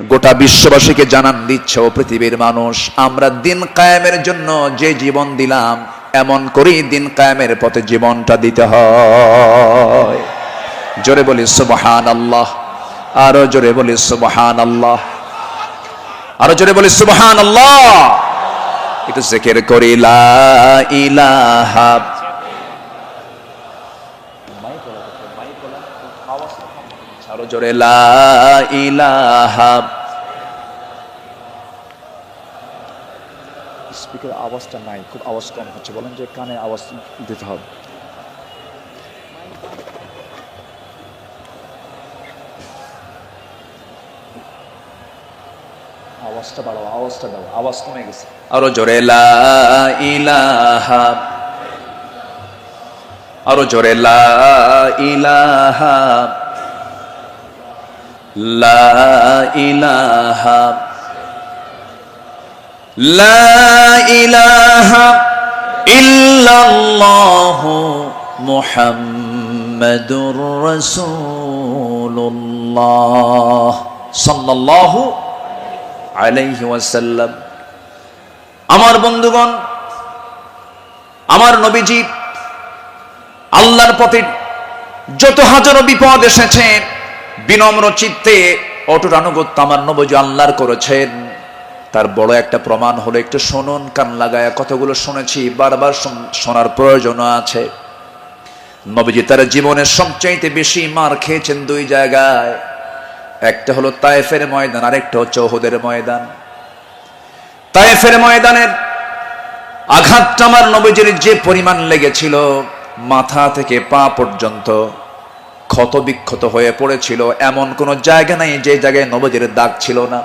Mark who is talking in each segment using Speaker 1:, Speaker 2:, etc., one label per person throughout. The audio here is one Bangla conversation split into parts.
Speaker 1: গোটা বিশ্ববাসীকে জানান দিচ্ছে, ও পৃথিবীর মানুষ, আমরা দিন কায়েমের জন্য যে জীবন দিলাম, এমন করেই দিন কায়েমের পথে জীবনটা দিতে হয়। জোরে বলি সুবহানাল্লাহ, আরো জোরে বলি সুবহানাল্লাহ, আরো জোরে বলি সুবহানাল্লাহ। একটু জিকির করি লা ইলাহা, আরো জোরে লা ইলাহা। স্পিকার আওয়াজটা নাই, খুব আওয়াজ কম হচ্ছে, বলেন যে কানে আওয়াজ দিতে হবে। আওয়াজটা বাড়াও, আওয়াজটা দাও, আওয়াজ কমে গেছে। আরো জোরে লা ইলাহা, আরো জোরে লা ইলাহা, লা ইলাহা, লা ইলাহা ইল্লাল্লাহু মুহাম্মাদুর রাসূলুল্লাহ সাল্লাল্লাহু আলাইহি ওয়াসাল্লাম। আমার বন্ধুগণ, আমার নবীজি আল্লাহর পথে যত হাজারো বিপদ এসেছে, বিনম্র চিত্তে অটুট আনুগত্য আমার নবীজি আল্লাহর করেছেন। তার বড় একটা প্রমাণ হলো, একটু শুনুন, কান লাগায়া কথাগুলো শুনেছি, বারবার শোনার প্রয়োজন আছে। নবীজি তার জীবনের সবচাইতে বেশি মার খেয়েছেন দুই জায়গায়, একটা হলো তায়েফের ময়দান, আরেকটা হচ্ছে উহুদের ময়দান। তায়েফের ময়দানের আঘাতটা আমার নবীজির যে পরিমাণ লেগেছিল, মাথা থেকে পা পর্যন্ত ক্ষত বিক্ষত হয়ে পড়েছিল, এমন কোন জায়গা নাই যে জায়গায় নবীজির দাগ ছিল না।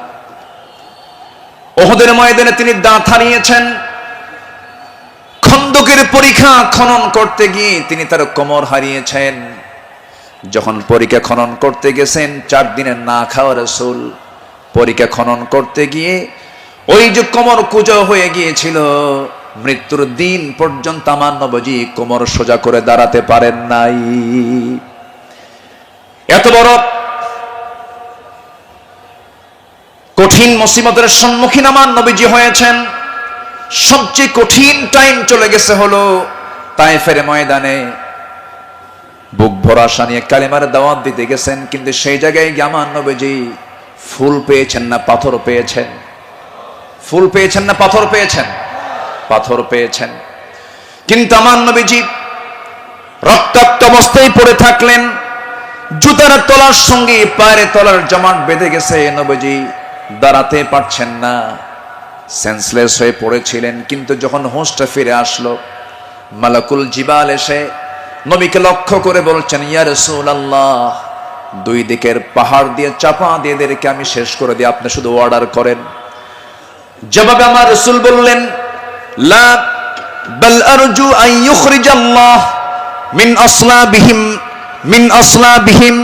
Speaker 1: উহুদের ময়দানে তিনি দাঁত হারিয়েছেন। খন্দকের পরীক্ষা খনন করতে গিয়ে তিনি তার কোমর হারিয়েছেন। যখন পরীক্ষা খনন করতে গেছেন, 4 দিনের না খাওয়া রাসূল পরীক্ষা খনন করতে গিয়ে ওই যে কোমর কুঁজো হয়ে গিয়েছিল, মৃত্যুর দিন পর্যন্ত আমার নবীজি কোমর সোজা করে দাঁড়াতে পারেন নাই। এত বড় কঠিন মুসিবতের সম্মুখীন আমার নবীজি হয়েছেন। সবচেয়ে কঠিন টাইম চলে গেছে হলো তায়েফের ময়দানে। বুক ভরা আশা নিয়ে কালেমার দাওয়াত দিতে গেছেন, কিন্তু সেই জায়গায় গিয়ে আমার নবীজি ফুল পেয়েছেন না পাথর পেয়েছেন? ফুল পেয়েছেন না পাথর পেয়েছেন? পাথর পেয়েছেন। কিন্তু আমার নবীজি রক্তাক্ত অবস্থায় পড়ে থাকলেন। জুতার তলার সঙ্গে পায়ের তলার জমাট বেঁধে গেছে, নবীজি দাঁড়াতে পারছেন না, সেন্সলেস হয়ে পড়েছিলেন। কিন্তু যখন হোঁশটা ফিরে আসলো, মালাকুল জিবাল এসে নবীকে লক্ষ্য করে বলছেন, ইয়া রাসূলুল্লাহ, 2 দিকের পাহাড় দিয়ে চাপা দিয়ে এদেরকে আমি শেষ করে দিই, আপনি শুধু অর্ডার করেন। জবাবে আমার রাসূল বললেন, লা বাল আরজু আন ইউখরিজাল্লাহ মিন আসলাবিহিম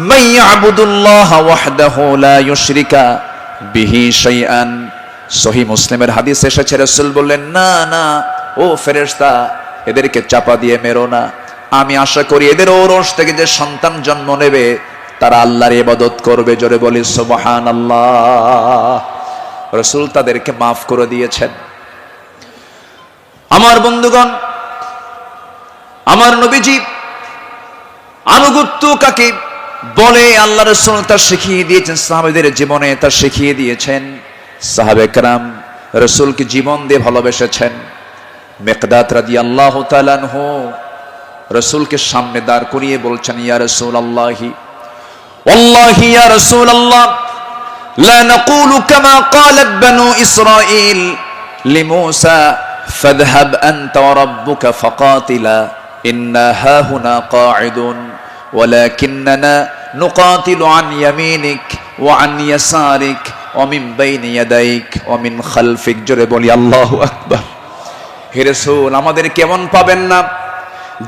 Speaker 1: মান ইয়াবুদুল্লাহ ওয়াহদাহু লা ইউশরিকা বিহি শাইআন। সহিহ মুসলিমের হাদিস এসেছে, রাসূল বললেন, না না ও ফেরেশতা, এদেরকে চাপা দিয়ে মেরো না। আমি আশা করি এদের ওরস থেকে যে সন্তান জন্ম নেবে, তারা আল্লাহর ইবাদত করবে। জোরে বলি সুবহানাল্লাহ। রাসূল তাদেরকে মাফ করে দিয়েছেন। আমার বন্ধুগণ, আমার নবীজি আনুগত্য কাকে বলে আল্লাহ রাসূল তা শিখিয়ে দিয়েছেন, সাহাবাদের জীবনে তা শিখিয়ে দিয়েছেন। সাহাবে কেরাম রাসূলকে জীবন দিয়ে ভালোবেসেছেন। মিকদাদ রাদিয়াল্লাহু তাআলা আনহু রাসূলকে সামনে দাঁড় করিয়ে বলছেন, ইয়া রাসূলুল্লাহি ওয়াল্লাহি ইয়া রাসূলুল্লাহ লা নাকুলু কামা ক্বালাত বানু ইসরাঈল লিমূসা ফাযহাব আনতা ওয়া রাব্বুকা ফাকাতিলা ইন্না হাহুনা কাঈদুন ওয়ালাকিন্নানা নুকাতিলু আন ইয়ামিনিক ওয়া আন ইয়াসারিক ওয়া মিন বাইনি ইয়াদাইক ওয়া মিন খালফিক। জোরে বলি আল্লাহু আকবার। হে রাসূল, আমাদের কেমন পাবেন না,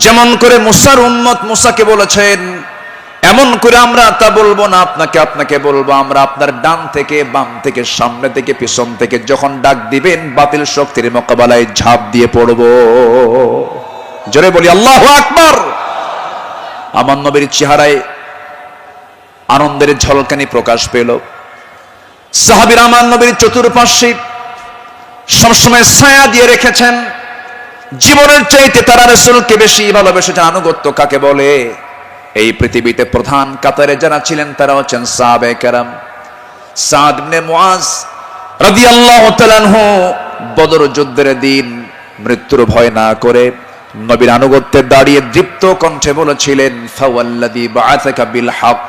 Speaker 1: যেমন করে মুসার উম্মত মুসাকে বলেছেন, এমন করে আমরা তা বলবো না, আপনাকে বলবো। আমরা আপনার ডান থেকে বাম থেকে সামনে থেকে পিছন থেকে যখন ডাক দিবেন, বাতিল শক্তির মোকাবেলায় ঝাঁপ দিয়ে পড়বো। জোরে বলি আল্লাহু আকবার। আমার নবীর চেহারায় আনন্দের ঝলকানি প্রকাশ পেল। সাহাবীরা আমার নবীর চতুর্পার্শ্বে সবসময় ছায়া দিয়ে রেখেছেন। জীবনের চাইতে তারা রাসূলকে বেশি ভালোবেসেছেন। আনুগত্য কাকে বলে? এই পৃথিবীতে প্রধান কাতারে যারা ছিলেন তারা হচ্ছেন সাহাবায়ে কেরাম। সাদ ইবনে মুআজ রাদিয়াল্লাহু তাআলা আনহু বদর যুদ্ধের দিন মৃত্যুর ভয় না করে নবীর আনুগত্যে দাঁড়িয়ে দীপ্ত কণ্ঠে বলেছিলেন, ফাওয়াল্লাযী বাআসাকা বিল হক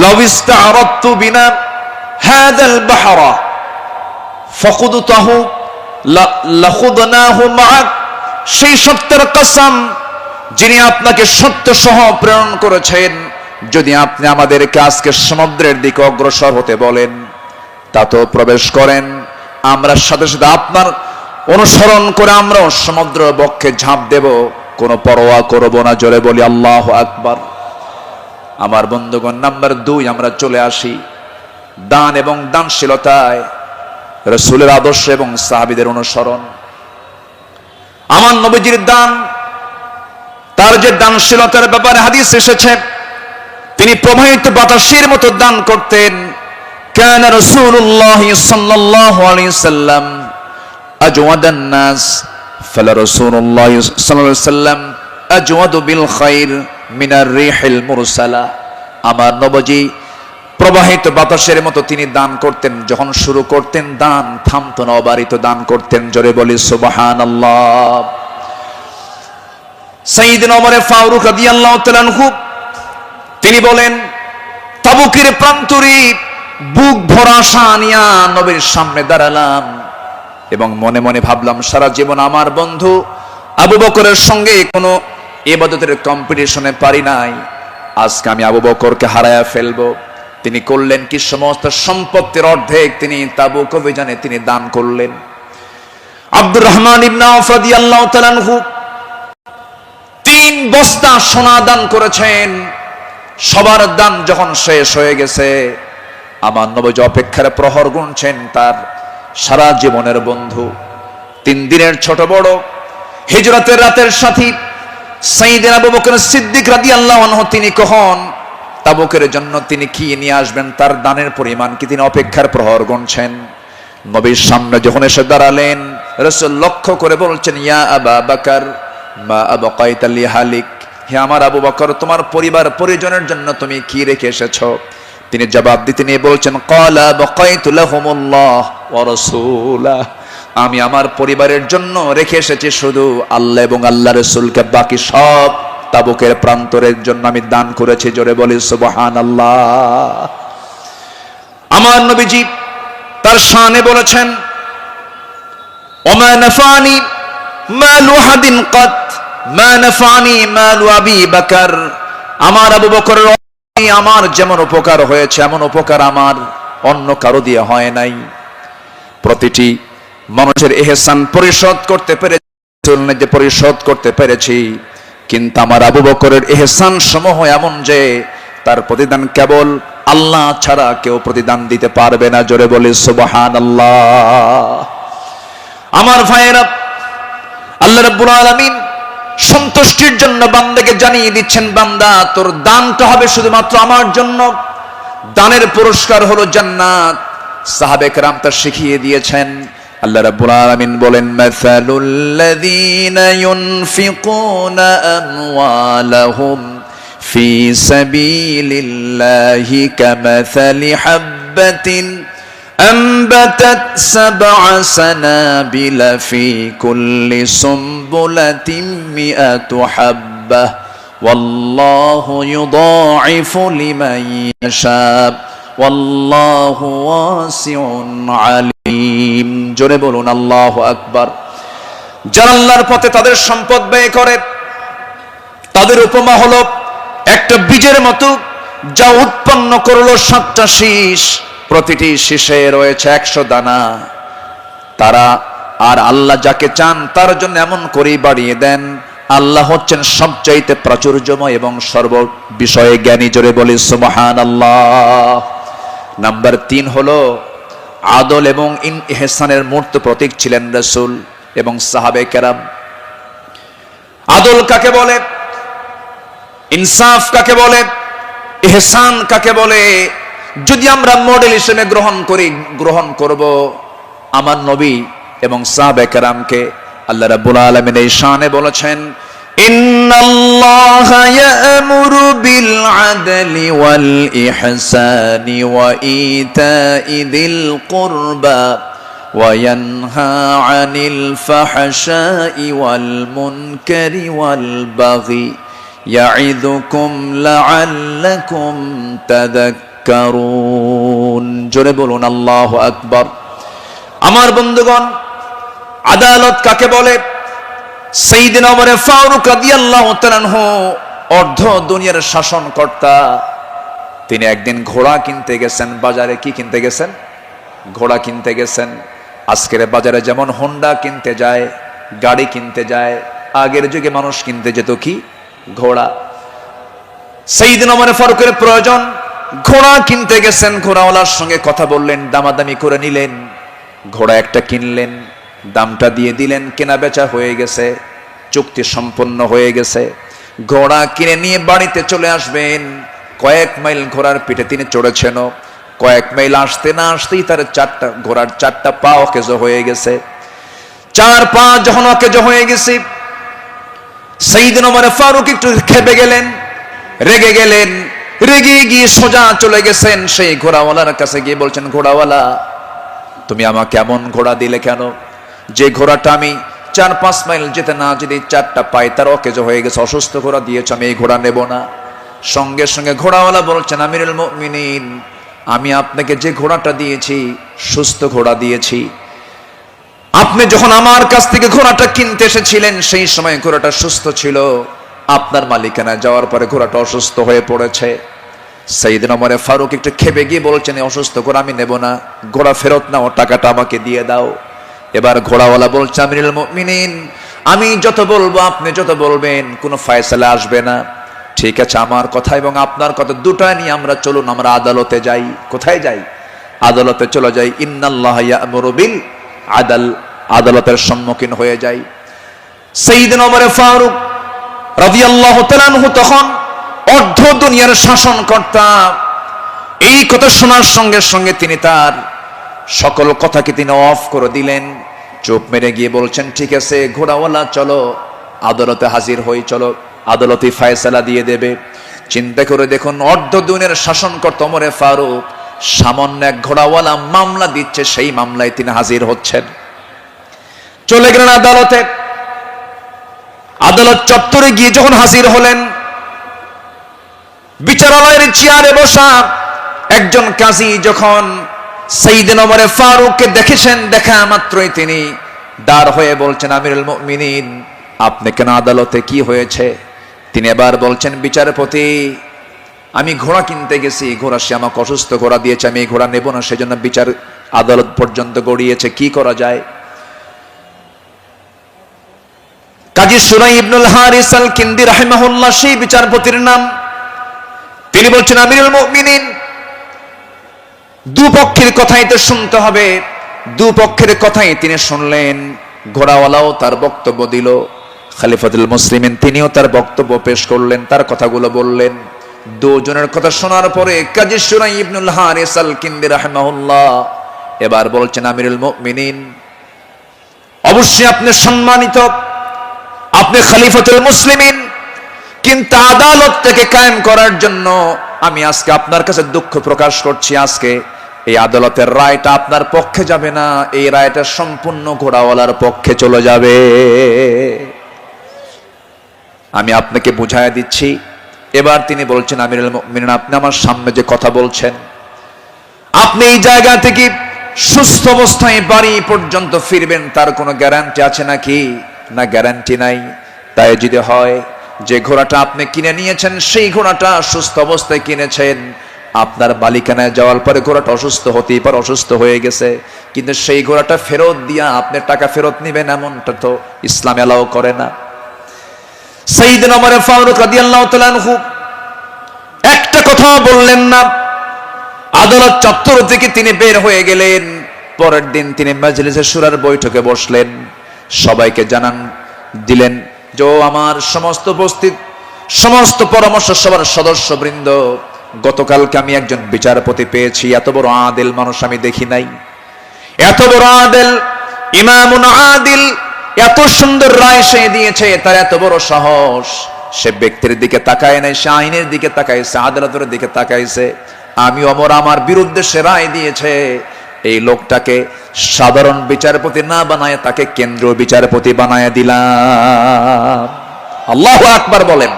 Speaker 1: লাউ ইসতা'রাদতু বিনা হাযাল বাহরা ফাকুদতাহু লাখুদনাহু মা'আক। সেই সত্যের কসম যিনি আপনাকে সত্য সহ প্রেরণ করেছেন, যদি আপনি আমাদেরকে আজকে সমুদ্রের দিকে অগ্রসর হতে বলেন তাতেও প্রবেশ করেন, আমরা সাথে সাথে আপনার অনুসরণ করে আমরাও সমুদ্র বক্ষে ঝাঁপ দেব, কোনো পরোয়া করব না। জোরে বলি আল্লাহু আকবার। আমার বন্ধুগণ, নাম্বার 2 আমরা চলে আসি দান এবং দানশীলতায়, রাসূলের আদর্শ এবং সাহাবীদের অনুসরণ। আমার নবীজির দান, তার যে দানশীলতার ব্যাপারে হাদিস এসেছে, তিনি প্রবাহিত বাতাসের মতো দান করতেন। কান রাসূলুল্লাহ সাল্লাল্লাহু আলাইহি সাল্লাম আজওয়াদান নাস, ফালা রাসূলুল্লাহ সাল্লাল্লাহু আলাইহি সাল্লাম আজওয়াদু বিল খাইর মিনার রিহিল মুরসালা। আমার নবীজি প্রবাহিত বাতাসের মতো তিনি দান করতেন। যখন শুরু করতেন দান থামতো না, অবারিত দান করতেন। জোরে বলি সুবহানাল্লাহ। সাইয়েদনা ওমর ফারুক রাদিয়াল্লাহু তাআলা আনহু তিনি বলেন, তাবুকের প্রান্তরে বুক ভরা আশা নিয়া নবীর সামনে দাঁড়ালাম এবং মনে মনে ভাবলাম, সারা জীবন আমার বন্ধু আবু বকরের সঙ্গে কোনো ইবাদতের কম্পিটিশনে পারি নাই, আজকে আমি আবু বকরকে হারায়া ফেলবো। তিনি করলেন কি, সমস্ত সম্পত্তির অর্ধেক তিনি তাবুক অভিযানে তিনি দান করলেন। আব্দুর রহমান ইবনে আওফ রাদিয়াল্লাহু তাআলা আনহু 3 বস্তা সোনা দান করেছেন। সবার দান যখন শেষ হয়ে গেছে, আমার নবী অপেক্ষার প্রহর গুনছেন তার সারা জীবনের বন্ধু, 3 দিনের ছোট বড় হিজরতের রাতের সাথী সাইয়েদনা আবু বকর সিদ্দিক রাদিয়াল্লাহু আনহু তিনি কখন তাবুকের জন্য তিনি কি নিয়ে আসবেন, তার দানের পরিমাণ কি, তিনি অপেক্ষার প্রহর গুনছেন। নবীর সামনে যখন এসে দাঁড়ালেন, রাসূল লক্ষ্য করে বলছেন, ইয়া আবা বকর মা আবকাইতা লি হালিক, হে আমার আবু বকর, তোমার পরিবার পরিজনের জন্য তুমি কি রেখে এসেছো? তিনি জবাব দিতে নিয়ে বলছেন, ক্বালা বাকাইতু লাহুমুল্লাহ ওয়া রাসূলাহ, আমি আমার পরিবারের জন্য রেখে এসেছি শুধু আল্লাহ এবং আল্লাহ রাসূলকে, বাকি সব তাবুকের প্রান্তরের জন্য আমি দান করেছি। জোরে বলি সুবহানাল্লাহ। আমার নবীজি তার শানে বলেছেন, ওমা নাফানি মালু হাদিন কাত মা নাফানি মালু আবি বকর, আমার আবু বকরের আমার যেমন উপকার হয়েছে এমন উপকার আমার অন্য কারো দিয়ে হয় নাই। প্রতিটি মানুষের ইহসান পরিশোধ করতে পেরেছি, কিন্তু আমার আবু বকরের ইহসান সমূহ এমন যে তার প্রতিদান কেবল আল্লাহ ছাড়া কেউ প্রতিদান দিতে পারবে না। জোরে বলি সুবহানাল্লাহ। আমার ভাইয়েরা, আল্লাহ রাব্বুল আলামিন সন্তুষ্টির জন্য বান্দাকে জানিয়ে দিচ্ছেন, বান্দা তোর দানটা হবে শুধুমাত্র আমার জন্য, দানের পুরস্কার হলো জান্নাত। সাহাবে কেরাম তা শিখিয়ে দিয়েছেন। আল্লাহ রাব্বুল আলামিন বলেন, মাসালুল লাযীনা ইউনফিকুনা আমওয়ালাহুম ফি সাবিলিল্লাহি কামাসালি হাববাতিন أنبتت 7 سنابل في كل سنبلة 100 حبة والله يضاعف لمن يشاء والله واسع عليم। জোরে বলুন আল্লাহু আকবার। যারা আল্লাহর পথে তাদের সম্পদ ব্যয় করে, তাদের উপমা হলো একটা বীজের মতো যা উৎপন্ন করলো 7টা শীষ, প্রতিটি শীষে রয়েছে 100 দানা। তারা আর আল্লাহ যাকে চান তার জন্য এমন করেই বাড়িয়ে দেন। আল্লাহ হচ্ছেন সবচাইতে প্রাচুর্যময় এবং সর্ব বিষয়ে জ্ঞানী। জোরে বলি সুবহানাল্লাহ। নাম্বার 3 হলো আদল এবং ইহসানের মূর্ত প্রতীক ছিলেন রাসূল এবং সাহাবে কেরাম। আদল কাকে বলে, ইনসাফ কাকে বলে, ইহসান কাকে বলে? যদি আমরা মডেল হিসেবে গ্রহণ করব আমার নবী এবং সাহাবায়ে কেরামকে। আল্লাহ রাব্বুল আলামিন এই শানে বলেছেন, ইন্নাল্লাহা ইয়া'মুরু বিল আদলি ওয়াল ইহসানি ওয়া ইতা'i যিল কুরবা ওয়া ইয়ানহা আনিল ফাহশাই ওয়াল মুনকারি ওয়াল বাগি ইয়া'iদুকুম লা'আল্লাকুম তাযাক্কারুন। জোরে বলুন আল্লাহু আকবার। আমার বন্ধুগণ, আদালত কাকে বলে? সাইয়েদনা ওমর ফারুক রাদিয়াল্লাহু তাআলা আনহু অর্ধ দুনিয়ার শাসনকর্তা। তিনি একদিন ঘোড়া কিনতে গেছেন বাজারে। কি কিনতে গেছেন? ঘোড়া কিনতে গেছেন। আজকের বাজারে যেমন হোন্ডা কিনতে যায়, গাড়ি কিনতে যায়, আগের যুগে মানুষ কিনতে যেত কি? ঘোড়া। সাইয়েদনা ওমর ফারুকের প্রয়োজন, ঘোড়া কিনতে গেছেন। ঘোড়াওয়ালার সঙ্গে কথা বললেন, দামাদামি করে নিলেন, ঘোড়া একটা কিনলেন, দামটা দিয়ে দিলেন, কেনা বেচা হয়ে গেছে, চুক্তি সম্পন্ন হয়ে গেছে। ঘোড়া কিনে নিয়ে বাড়িতে চলে আসবেন। কয়েক মাইল ঘোড়ার পিঠে তিনি চড়েছেন। কয়েক মাইল আসতে না আসতেই তার ঘোড়ার চারটা পা অকেজো হয়ে গেছে। চার পা যখন অকেজো হয়ে গেছে, সাইয়েদনা ওমর ফারুক একটু খেপে গেলেন, রেগে গেলেন। রেগে গিয়ে সোজা চলে গেছেন সেই ঘোড়াওয়ালার কাছে, গিয়ে বলছেন, ঘোড়াওয়ালা, তুমি আমাকে এমন ঘোড়া দিলে কেন? যে ঘোড়াটা আমি 4-5 মাইল যেতে না যদি চারটা পাই তার অকেজো হয়ে গেছে, অসুস্থ ঘোড়া দিয়েছ, আমি এই ঘোড়া নেব না। সঙ্গে সঙ্গে ঘোড়াওয়ালা বলছেন, আমিরুল মুমিনিন, আমি আপনাকে যে ঘোড়াটা দিয়েছি সুস্থ ঘোড়া দিয়েছি। আপনি যখন আমার কাছ থেকে ঘোড়াটা কিনতে এসেছিলেন সেই সময় ঘোড়াটা সুস্থ ছিল। আপনার মালিকানা যাওয়ার পরে ঘোড়াটা অসুস্থ হয়ে পড়েছে। সাইয়েদনা ওমর ফারুক একটু খেপে গিয়ে বলছেন, অসুস্থ ঘোড়া আমি নেব না, ঘোড়া ফেরত নাও, টাকাটা আমাকে দিয়ে দাও। এবার ঘোড়াওয়ালা বলছে, আমিরুল মুমিনিন, আমি যত বলবো, আপনি যত বলবেন, কোনো ফয়সালা আসবে না। ঠিক আছে, আমার কথা এবং আপনার কথা দুটা নিয়ে আমরা চলুন, আমরা আদালতে যাই। কোথায় যাই? আদালতে চলে যাই। ইন্নাল্লাহা ইয়া'মুরু বিল আদল, আদালতের সম্মুখীন হয়ে যাই। সাইয়েদনা ওমর ফারুক রাদিয়াল্লাহু তাআলা আনহু তখন অর্ধ দুনিয়ার শাসনকর্তা। এই কথা শোনার সঙ্গে সঙ্গে তিনি তার সকল কথাকে তিনি অফ করে দিলেন, চুপ মেরে গিয়ে বলছেন, ঠিক আছে ঘোড়াওয়ালা, চলো আদালতে হাজির হই, চলো আদালতে ফয়সালা দিয়ে দেবে। চিন্তা করে দেখুন, অর্ধ দুনিয়ার শাসনকর্তা ওমর ফারুক সামান্য এক ঘোড়াওয়ালা মামলা দিচ্ছে, সেই মামলায় তিনি হাজির হচ্ছেন। চলে গেলেন আদালতে। আদালত চত্বরে গিয়ে যখন হাজির হলেন, বিচারালয়ের চেয়ারে বসা একজন কাজী যখন সাইয়েদনা ওমর ফারুককে দেখেছেন, দেখা মাত্রই তিনি দাঁড় হয়ে বলছেন, আমিরুল মুমিনিন, আপনি কেন আদালতে, কি হয়েছে? তিনি এবার বলছেন, বিচারপতি, আমি ঘোড়া কিনতে গেছি, ঘোড়া সে আমাকে অসুস্থ ঘোড়া দিয়েছে, আমি এই ঘোড়া নেব না, সেজন্য বিচার আদালত পর্যন্ত গড়িয়েছে, কি করা যায়? কাজী সুরাই ইবনুল হারিস আল কিন্দি রাহিমাহুল্লাহ সেই বিচারপতির নাম। তিনি বলছেন, আমিরুল মুমিনিন, দুপক্ষের কথাই তো শুনতে হবে। দুপক্ষের কথাই তিনি শুনলেন। ঘোড়াওয়ালাও তার বক্তব্য দিল, খলিফাতুল মুসলিমিন তিনিও তার বক্তব্য পেশ করলেন, তার কথাগুলো বললেন। দুজনের কথা শোনার পরে কাজী সুরাই ইবনুল হারিস আল কিন্দি রাহিমাহুল্লাহ এবার বলছেন, আমিরুল মুমিনিন, অবশ্যই আপনি সম্মানিত, আপনি খলিফাতুল মুসলিমিন, কিন্তু আদালতটাকে কায়েম করার জন্য আমি আজকে আপনার কাছে দুঃখ প্রকাশ করছি। আজকে এই আদালতের রায়টা আপনার পক্ষে যাবে না, এই রায়টা সম্পূর্ণ ঘোড়াওয়ালার পক্ষে চলে যাবে। আমি আপনাকে বুঝাইয়া দিচ্ছি। এবার তিনি বলছেন, আমিরুল মুমিনিন, আপনি আমার সামনে যে কথা বলছেন, আপনি এই জায়গা থেকে সুস্থ অবস্থায় বাড়ি পর্যন্ত ফিরবেন, তার কোনো গ্যারান্টি আছে নাকি? না, গ্যারান্টি নাই। তাই যদি হয় যে ঘোড়াটা আপনি কিনে নিয়েছেন, সেই ঘোড়াটা সুস্থ অবস্থায় কিনেছেন, আপনার মালিকানায় যাওয়ার পরে ঘোড়াটা অসুস্থ হতেই পারে, অসুস্থ হয়ে গেছে, কিন্তু সেই ঘোড়াটা ফেরত দিয়া আপনি টাকা ফেরত নেবেন, এমনটা তো ইসলাম এলাও করে না। সাইয়েদনা ওমর ফারুক রাদিয়াল্লাহু তাআলা আনহু একটা কথা বললেন না। আদালত চত্বর থেকে তিনি বের হয়ে গেলেন। পরের দিন তিনি মাজলিসে শুরার বৈঠকে বসলেন, সবাইকে জানান দিলেন যে, আমার সমস্ত উপস্থিত সমস্ত পরামর্শ সভার সদস্যবৃন্দ, গতকালকে আমি একজন বিচারপতি পেয়েছি, এত বড় আদিল মানুষ আমি দেখি নাই। এত বড় আদিল, ইমামুন আদিল, এত সুন্দর রায় সে দিয়েছে, তার এত বড় সাহস। সে ব্যক্তির দিকে তাকায় নাই, সে আইনের দিকে তাকাইছে, আদালতের দিকে তাকাইছে। আমি অমর, আমার বিরুদ্ধে সে রায় দিয়েছে। এই লোকটাকে সাধারণ বিচারপতি না বানায় তাকে কেন্দ্রীয় বিচারপতি বানায় দিলাম। আল্লাহু আকবার বলেন।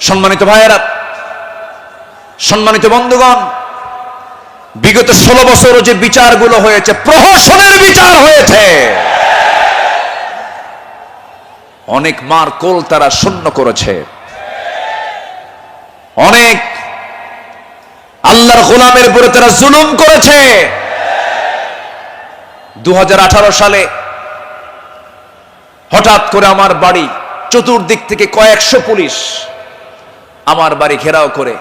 Speaker 1: সম্মানিত ভাইয়েরা, সম্মানিত বন্ধুগণ, বিগত 16 বছর যে বিচারগুলো হয়েছে, প্রহসনের বিচার হয়েছে। অনেক মার কোল তারা শূন্য করেছে, অনেক আল্লাহর গোলামের উপরে তারা জুলুম করেছে। 2018 সালে হঠাৎ করে আমার বাড়ি, চতুর্দিক থেকে কয়েকশো পুলিশ আমার বাড়ি ঘেরাও করে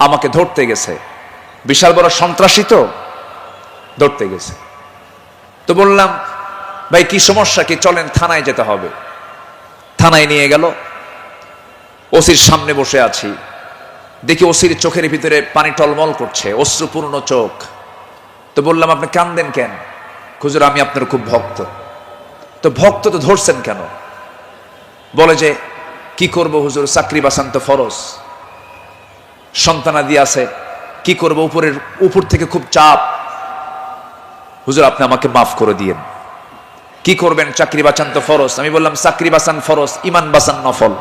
Speaker 1: আমাকে ধরতে গেছে। বিশাল বড় সন্ত্রাসী তো, ধরতে গেছে। তো বললাম, ভাই কি সমস্যা কি, চলেন থানায় যেতে হবে। থানায় নিয়ে গেল, ওসির সামনে বসে আছি, দেখি ওসির চোখের ভিতরে পানি টলমল করছে, অশ্রুপূর্ণ চোখ। তো বললাম, আপনি কান্দেন কেন? হুজুর আমি আপনার খুব ভক্ত। তো ভক্ত তো ধরছেন কেন? বলে যে কি করব হুজুর, চাকরি বাঁচান তো ফরজ, সন্তানাদি আছে, কি করব, উপর থেকে খুব চাপ। হুজুর আপনি আমাকে মাফ করে দিয়েন। কি করবেন? চাকরি বাঁচান তো ফরজ। আমি বললাম, চাকরি বাঁচান ফরজ, ইমান বাঁচান নফল।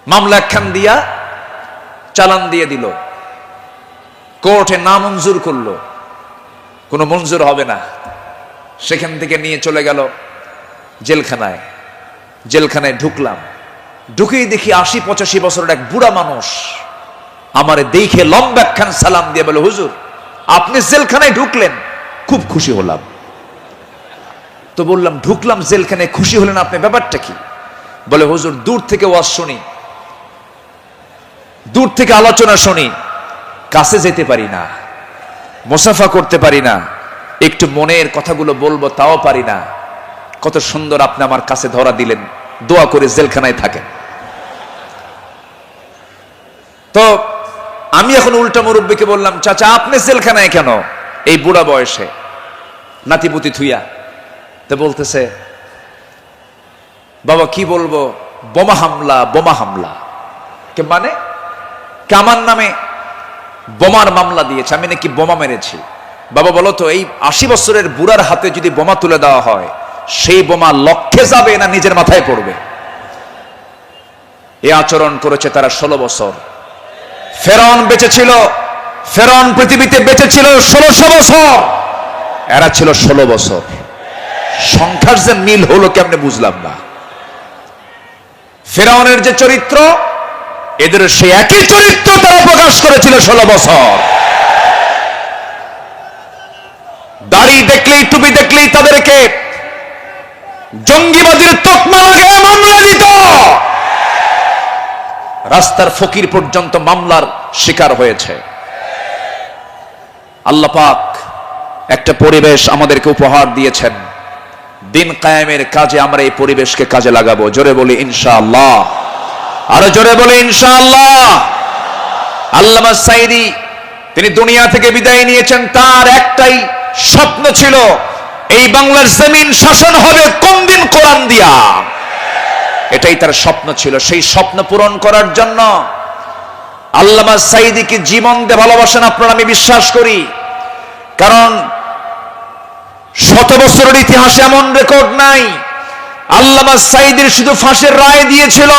Speaker 1: মামলা একখান দিয়া চালান দিয়ে দিল, কোর্টে না মঞ্জুর করলো, কোনো মঞ্জুর হবে না। সেখান থেকে নিয়ে চলে গেল জেলখানায়। জেলখানায় ঢুকলাম, ঢুকেই দেখি 80-85 বছরের এক বুড়া মানুষ আমারে দেখে লম্বা একখান সালাম দিয়ে বলে, হুজুর আপনি জেলখানায় ঢুকলেন? খুব খুশি হলাম। তো বললাম, ঢুকলাম জেলখানায়, খুশি হলেন আপনি, ব্যাপারটা কি? বলে, হুজুর দূর থেকে ওয়াজ শুনি, দূর থেকে আলোচনা শুনি, কাছে যেতে পারি না, মুসাফা করতে পারি না, একটু মনের কথাগুলো বলবো তাও পারি না। কত সুন্দর আপনি আমার কাছে ধরা দিলেন, দোয়া করে জেলখানায় থাকেন। তো আমি এখন উল্টা মুরব্বীকে বললাম, চাচা আপনি জেলখানায় কেন এই বুড়া বয়সে, নাতিপুতি থুইয়া? তো বলতেছে, বাবা কি বলবো, বোমা হামলা, বোমা হামলা। কে মানে? আমার নামে বোমার মামলা দিয়েছে, আমি নাকি বোমা মেরেছি। বাবা বলো তো, এই 80 বছরের বুড়ার হাতে যদি বোমা তুলে দেওয়া হয়, সেই বোমা লক্ষ্যে যাবে না নিজের মাথায় পড়বে? এই আচরণ করেছে তারা 16 বছর। ফেরাউন বেঁচে ছিল, ফেরাউন পৃথিবীতে বেঁচে ছিল 1600 বছর, এরা ছিল 16 বছর। সংখ্যার যে মিল হলো কেমনে বুঝলাম না। ফেরাউনের যে চরিত্র, এদের সেই একই চরিত্র তারা প্রকাশ করেছিল 16 বছর। দাড়ি দেখলেই, টুপি দেখলেই তাদেরকে জঙ্গিবাদীর তকমা লাগিয়ে মামলা দিত। রাস্তার ফকির পর্যন্ত মামলার শিকার হয়েছে। আল্লাহ পাক একটা পরিবেশ আমাদেরকে উপহার দিয়েছেন, দিন কায়েমের কাজে আমরা এই পরিবেশকে কাজে লাগাবো। জোরে বলি ইনশাআল্লাহ, আরো জোরে বলি ইনশাআল্লাহ। আল্লামা সাঈদী তিনি দুনিয়া থেকে বিদায় নিয়েছেন, তার একটাই স্বপ্ন ছিল, এই বাংলার জমিন শাসন হবে কোন দিন? কোরআন দিয়া। এটাই তার স্বপ্ন ছিল। সেই স্বপ্ন পূরণ করার জন্য আল্লামা সাঈদীকে জীবন দিয়ে ভালোবাসেন আপনারা, আমি বিশ্বাস করি। কারণ 100 বছরের ইতিহাসে এমন রেকর্ড নাই। আল্লামা সাঈদীর শুধু ফাঁসির রায় দিয়েছিল,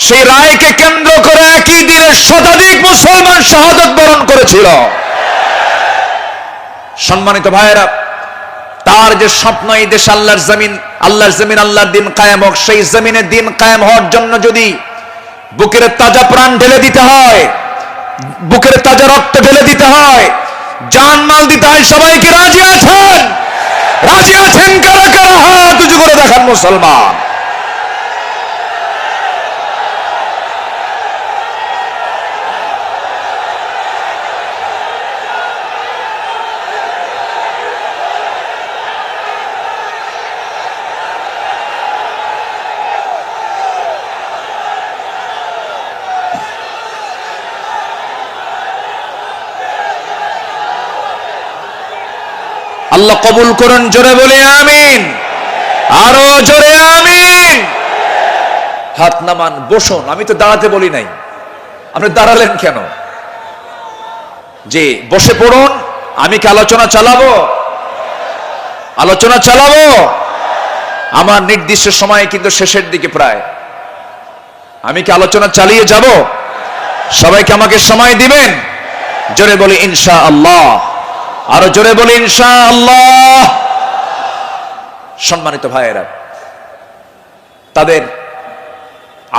Speaker 1: সেই রায়কে কেন্দ্র করে একই দিনে শতাধিক মুসলমান শাহাদাত বরণ করেছিল। সম্মানিত ভাইয়েরা, তার যে স্বপ্ন, এই দেশ আল্লাহর জমিন, আল্লাহর জমিন, আল্লাহর দিন কায়েম হোক, সেই জমিনে দিন কায়েম হওয়ার জন্য যদি বুকের তাজা প্রাণ ঢেলে দিতে হয়, বুকের তাজা রক্ত ঢেলে দিতে হয়, জান মাল দিতে হয়, সবাই কি রাজি আছেন? রাজি আছেন কারা কারা? হাত উঁচু করে দেখান মুসলমান। আল্লাহ কবুল করুন, জোরে বলি আমিন, আরো জোরে আমিন। হাত নামান, বসুন। আমি তো দাঁড়াতে বলি নাই, আপনি দাঁড়ালেন কেন? যে বসে পড়ুন। আমি কি আলোচনা চালাবো? আলোচনা চালাবো। আমার নির্দিষ্ট সময় কিন্তু শেষের দিকে প্রায়। আমি কি আলোচনা চালিয়ে যাব? সবাইকে আমাকে সময় দিবেন? জোরে বলি ইনশাআল্লাহ, আরো জোরে বলি ইনশাআল্লাহ। সম্মানিত ভাইয়েরা, তাদের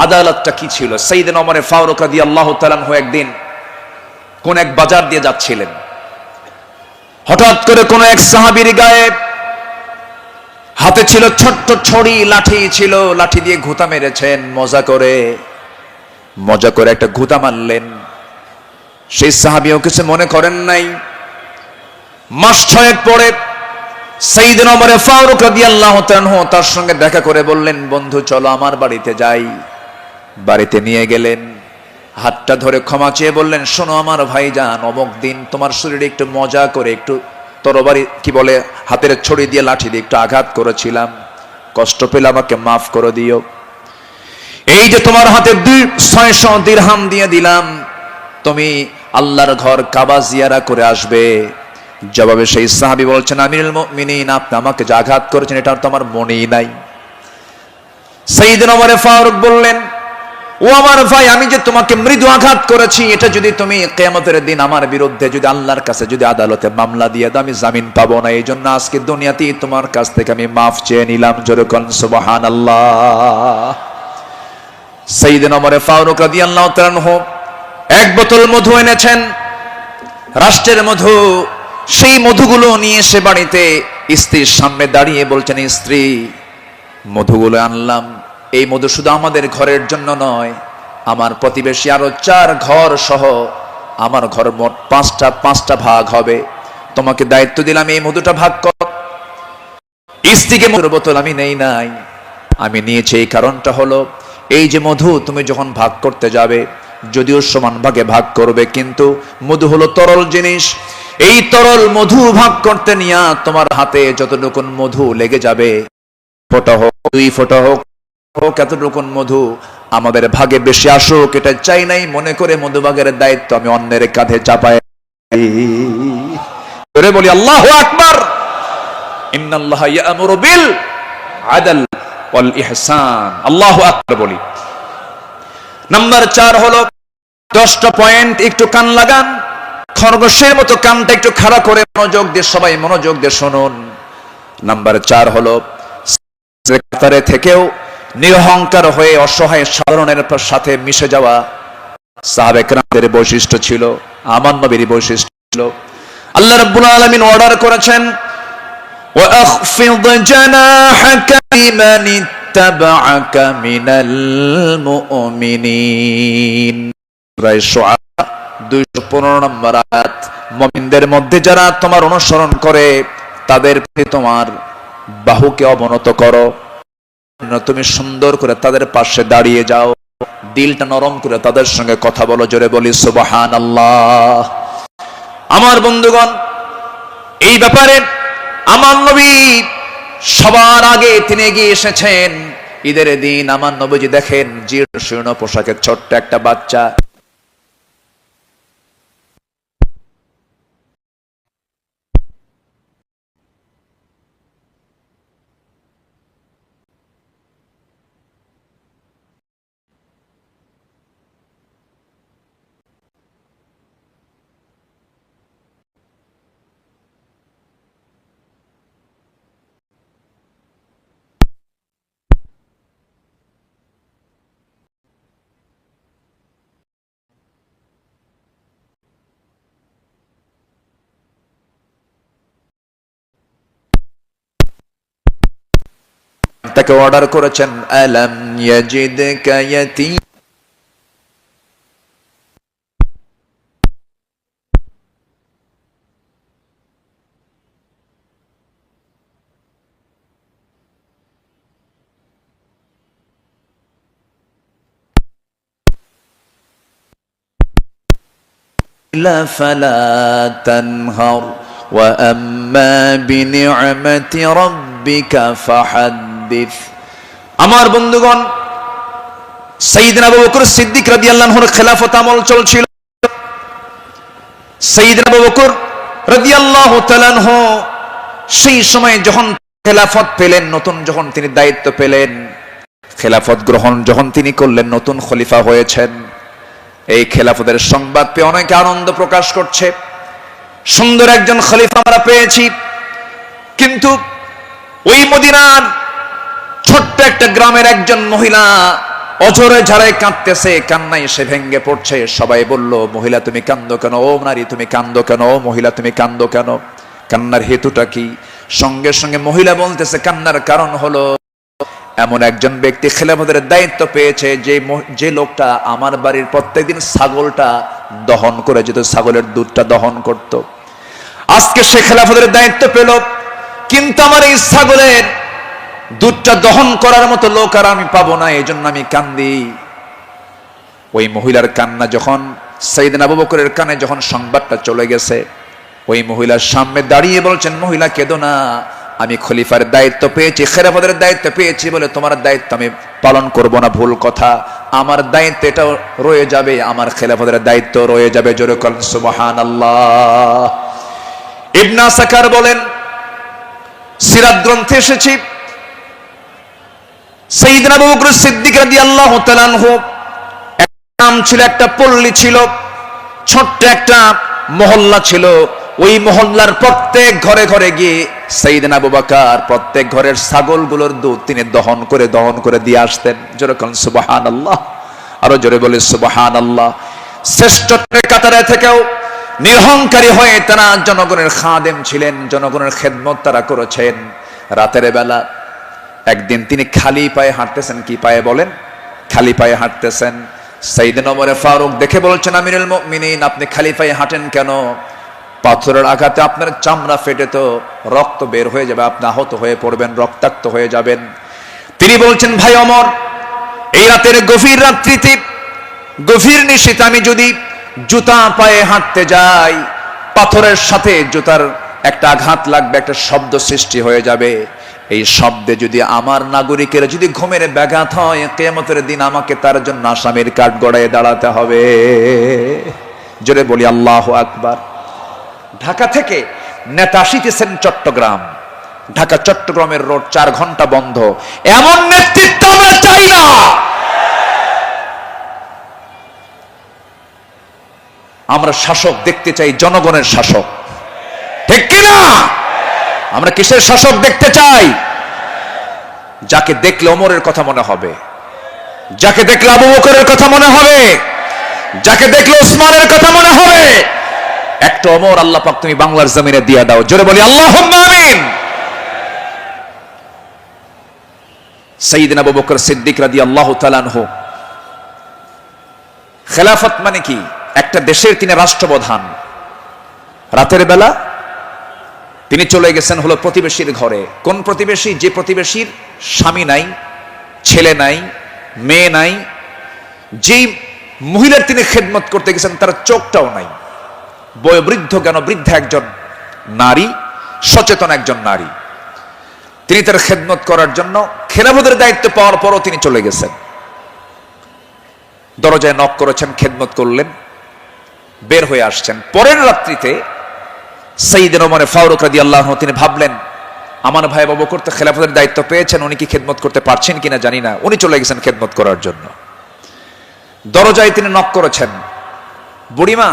Speaker 1: আদালতটা কি ছিল? সাইয়েদনা ওমর ফারুক রাদিয়াল্লাহু তাআলা আনহু একদিন কোন এক বাজার দিয়ে যাচ্ছিলেন। হঠাৎ করে কোন এক সাহাবীর গায়ে হাতে ছিল ছোট্ট ছড়ি, লাঠি ছিল, লাঠি দিয়ে ঘুতা মেরেছেন। মজা করে একটা ঘুতা মারলেন। সেই সাহাবীও কিছু মনে করেন নাই। মাস 6 পরে সাইয়েদনা ওমর ফারুক রাদিয়াল্লাহু তাআলা আনহু তার সঙ্গে দেখা করে বললেন, বন্ধু চলো আমার বাড়িতে যাই। বাড়িতে নিয়ে গেলেন, হাতটা ধরে ক্ষমা চেয়ে বললেন, শোনো আমার ভাইজান, অমুক দিন তোমার শরীরে একটু মজা করে একটু তরবারি কি বলে হাতের ছড়ি দিয়ে লাঠি দিয়ে একটু আঘাত করেছিলাম, কষ্ট পেলে আমাকে মাফ করে দিও। এই যে তোমার হাতে 600 দিরহাম দিয়ে দিলাম, তুমি আল্লাহর ঘর কাবা জিয়ারা করে আসবে। জবাবে সেই সাহাবী বলছেন, আমিরুল মুমিনিন, আপনি আমাকে যে আঘাত করেছেন এটা তো আমার মনেই নাই। সাইয়েদনা ওমর ফারুক বললেন, ও আমার ভাই, আমি যে তোমাকে মৃদু আঘাত করেছি, এটা যদি তুমি কিয়ামতের দিন আমার বিরুদ্ধে যদি আল্লাহর কাছে যদি আদালতে মামলা দিয়ে দাও, আমি জামিন পাবো না। এই জন্য আজকে দুনিয়াতেই তোমার কাছ থেকে আমি মাফ চেয়ে নিলাম। জোরে কোন সুবহানাল্লাহ। সাইয়েদনা ওমর ফারুক রাদিয়াল্লাহু তাআলা আনহু এক বোতল মধু এনেছেন, রাষ্ট্রের মধু। সেই মধুগুলো নিয়ে এসে বাড়িতে স্ত্রীর সামনে দাঁড়িয়ে বলছেন, স্ত্রী, মধুগুলো আনলাম। এই মধু শুধু আমাদের ঘরের জন্য নয়, আমার প্রতিবেশী আরো 4 ঘর সহ আমার ঘর মোট 5টা ভাগ হবে। তোমাকে দায়িত্ব দিলাম, এই মধুটা ভাগ কর। স্ত্রীকে মধুর বোতল আমি নেই নাই, আমি নিয়েছি এই কারণটা হলো, এই যে মধু তুমি যখন ভাগ করতে যাবে, যদিও সমান ভাগে ভাগ করবে, কিন্তু মধু হলো তরল জিনিস। এই তরল মধু ভাগ করতে নিয়ে তোমার হাতে যতটুকুন মধু লেগে যাবে, ফোঁটা হোক 2 ফোঁটা হোক এতটুকুন মধু আমাদের ভাগে বেশি আসুক, এটা চাই নাই। মনে করে মধুভাগের দায়িত্ব আমি অন্যের কাঁধে চাপাই। বলি আল্লাহু আকবার। ইন্নাল্লাহা ইয়া'মুরু বিল আদল ওয়াল ইহসান। আল্লাহু আকবার বলি। নাম্বার 4 হলো 10টা পয়েন্ট, একটু কান লাগান, খরগোশের মতো কানটা একটু খাড়া করে মনোযোগ দিয়ে সবাই মনোযোগ দিয়ে শুনুন। নাম্বার 4 হলো কাতারে থেকেও নিরহংকার হয়ে অসহায় সাধারণের সাথে মিশে যাওয়া সাহাবে কেরামদের বৈশিষ্ট্য ছিল, আমার নবীর বৈশিষ্ট্য ছিল। আল্লাহ রাব্বুল আলামিন অর্ডার করেছেন, ওয়াখফিদ জানাহাকা লিমান ইত্তাবা'আকা মিনাল মুমিনিন। সূরা শুআরা 215 নম্বর আয়াত। মুমিনদের মধ্যে যারা তোমার অনুসরণ করে তাদের প্রতি তোমার বাহুকে অবনত করো, তুমি সুন্দর করে তাদের পাশে দাঁড়িয়ে যাও, দিলটা নরম করে তাদের সঙ্গে কথা বলো। জোরে বলি সুবহানাল্লাহ। আমার বন্ধুগণ, এই ব্যাপারে আমার নবী সবার আগে তিনি এগিয়ে এসেছেন। ঈদের দিন আমার নবীজি দেখেন জীর্ণ পোশাকের ছোট্ট একটা বাচ্চা তাকে অর্ডার করেছেন, আলাম ইয়াজিদকা ইয়াতীম। ফালা তানহার وأما بنعمة ربك فحدث। আমার বন্ধুগণ, সাইয়েদনা আবু বকর সিদ্দিক রাদিয়াল্লাহু আনহুর খেলাফত আমল চলছিল। সাইয়েদনা আবু বকর রাদিয়াল্লাহু তাআলা আনহু সেই সময় যখন খেলাফত পেলেন, নতুন যখন তিনি দায়িত্ব পেলেন, খেলাফত গ্রহণ যখন তিনি করলেন, নতুন খলিফা হয়েছেন, এই খেলাফতের সংবাদ পেয়ে অনেকে আনন্দ প্রকাশ করছে। সুন্দর একজন খলিফা আমরা পেয়েছি। কিন্তু ওই মদিনার ছোট্ট একটা গ্রামের একজন মহিলা অঝরে ঝাড়ায় কাঁদতেছে, কান্নায় সে ভেঙ্গে পড়ছে। সবাই বলল, মহিলা তুমি কান্দো কেন? ও নারী তুমি কান্দো কেন? ও মহিলা তুমি কান্দো কেন? কান্নার হেতুটা কি? সঙ্গে সঙ্গে মহিলা বলতেছে, কান্নার কারণ হলো এমন একজন ব্যক্তি খেলাফতের দায়িত্ব পেয়েছে যে লোকটা আমার বাড়ির প্রত্যেকদিন ছাগলটা দহন করে যেত, ছাগলের দুধটা দহন করত। আজকে সে খেলাফতের দায়িত্ব পেল, কিন্তু আমার এই ছাগলের দুধটা দহন করার মতো লোক আর আমি পাবো না, এই জন্য আমি কান্দি। ওই মহিলার কান্না যখন সাইয়েদনা আবু বকরের কানে যখন সংবাদটা চলে গেছে, ওই মহিলার সামনে দাঁড়িয়ে বলছেন, মহিলা কেঁদো না, আমি খলিফার দায়িত্ব পেয়েছি, খেলাফতের দায়িত্ব পেয়েছি বলে তোমার দায়িত্ব আমি পালন করব না, ভুল কথা। আমার দায়িত্ব এটাও রয়ে যাবে, আমার খেলাফতের দায়িত্ব রয়ে যাবে। জোরে বলেন সুবহানাল্লাহ। ইবনে আসাকার বলেন, সিরাত গ্রন্থে এসেছে, সাইয়েদনা আবু বকর সিদ্দিক রাদিয়াল্লাহু তাআলা আনহু নাম ছিল, একটা পল্লী ছিল, ছোট্ট একটা মহল্লা ছিল। ওই মহল্লার প্রত্যেক ঘরে ঘরে গিয়ে সাইয়েদনা আবু বকর প্রত্যেক ঘরের ছাগলগুলোর দুধ তিনি দহন করে দিয়ে আসতেন। জোরে বলেন সুবহানাল্লাহ। আরো জোরে বলে সুবহানাল্লাহ। শ্রেষ্ঠত্বের কাতারে থেকেও নিরহংকারী হয়ে তারা জনগণের খাদেম ছিলেন, জনগণের খেদমত তারা করেছেন। রাতের বেলা একদিন তিনি খালি পায়ে হাঁটতেছেন। কি পায়ে বলেন? খালি পায়ে হাঁটতেছেন। সাইয়েদনা ওমর ফারুক দেখে বলছেন, আমিরুল মুমিনিন, আপনি খালি পায়ে হাঁটেন কেন? পাথরের আঘাতে আপনার চামড়া ফেটে তো রক্ত বের হয়ে যাবে, আপনি আহত হয়ে পড়বেন, রক্তাক্ত হয়ে যাবেন। তিনি বলছেন, ভাই ওমর, এই রাতের গভীর রাত্রিতে, গভীর নিশীথে আমি যদি জুতা পায়ে হাঁটতে যাই, পাথরের সাথে জুতার একটা আঘাত লাগবে, একটা শব্দ সৃষ্টি হয়ে যাবে। এই শব্দে যদি আমার নাগরিকের যদি ঘুমের ব্যাঘাত হয়, কিয়ামতের দিন আমাকে তার জন্য আসামির কাঠ গড়ায় দাঁড়াতে হবে। জোরে বলি আল্লাহু আকবার। ঢাকা থেকে নেতা আসিতেছেন চট্টগ্রাম, ঢাকা চট্টগ্রামের রোড 4 ঘন্টা বন্ধ। এমন নেতৃত্ব আমরা চাই না। আমরা শাসক দেখতে চাই, জনগণের শাসক, ঠিক কিনা? আমরা কিসের শাসক দেখতে চাই? যাকে দেখলে ওমরের কথা মনে হবে, যাকে দেখলে আবু বকরের কথা মনে হবে, যাকে দেখলে ওসমানের কথা মনে হবে। একটা ওমর আল্লাহ পাক তুমি বাংলার জমিনে দিয়ে দাও। জোরে বলি আল্লাহুম্মা আমিন। সাইয়েদনা আবু বকর সিদ্দিক রাদিয়াল্লাহু তাআলা আনহু, খেলাফত মানে কি? একটা দেশের তিনি রাষ্ট্রপ্রধান। রাতের বেলা তিনি চলে গেছেন হলো প্রতিবেশীর ঘরে। কোন প্রতিবেশী? যে প্রতিবেশীর স্বামী নাই, ছেলে নাই, মেয়ে নাই। যেই মহিলার তিনি খেদমত করতে গেছেন তার চোখটাও নাই। বয়োবৃদ্ধ জ্ঞান বৃদ্ধ একজন নারী, সচেতন একজন নারী। তিনি তার খেদমত করার জন্য খেলাফতের দায়িত্ব পাওয়ার পরও তিনি চলে গেছেন। দরজায় নক করেছেন, খেদমত করলেন, বের হয়ে আসছেন। পরের রাত্রিতে সাইয়েদনা ওমর ফারুক রাদিয়াল্লাহু আনহু তিনি ভাবলেন, আমার ভাই আবু বকর তো খেলাফতের দায়িত্ব পেয়েছেন, উনি কি খেদমত করতে পারছেন কিনা জানি না। উনি চলে গেছেন খেদমত করার জন্য। দরজায় তিনি নক করেছেন, বুড়িমা,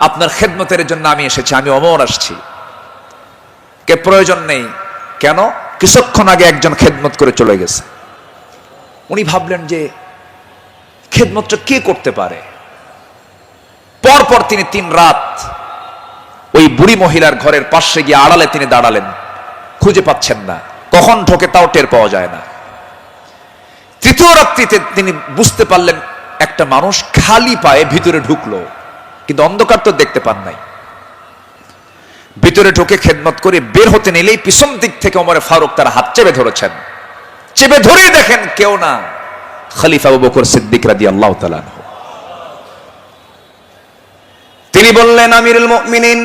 Speaker 1: আপনার খেদমতের জন্য আমি এসেছি, আমি ওমর আসছি। কে প্রয়োজন নেই। কেন? কিছুক্ষণ আগে একজন খেদমত করে চলে গেছে। উনি ভাবলেন যে খেদমতটা কে করতে পারে। পরপর তিনি 3 রাত ওই বুড়ি মহিলার ঘরের পাশে গিয়ে আড়ালে তিনি দাঁড়ালেন, খুঁজে পাচ্ছেন না, কখন ঢোকে তাও টের পাওয়া যায় না। তৃতীয় রাত্রিতে তিনি বুঝতে পারলেন একটা মানুষ খালি পায়ে ভিতরে ঢুকলো, কিন্তু অন্ধকার তো দেখতে পান নাই। ভিতরে ঢুকে খেদমত করে বের হতে নিলেই পিছন দিক থেকে ওমর ফারুক তার হাত চেপে ধরেছেন। চেপে ধরে দেখেন কেউ না, খলিফা আবু বকর সিদ্দিক রাদিয়াল্লাহু তাআলা আনহু। তিনি বললেন, আমিরুল মুমিনিন,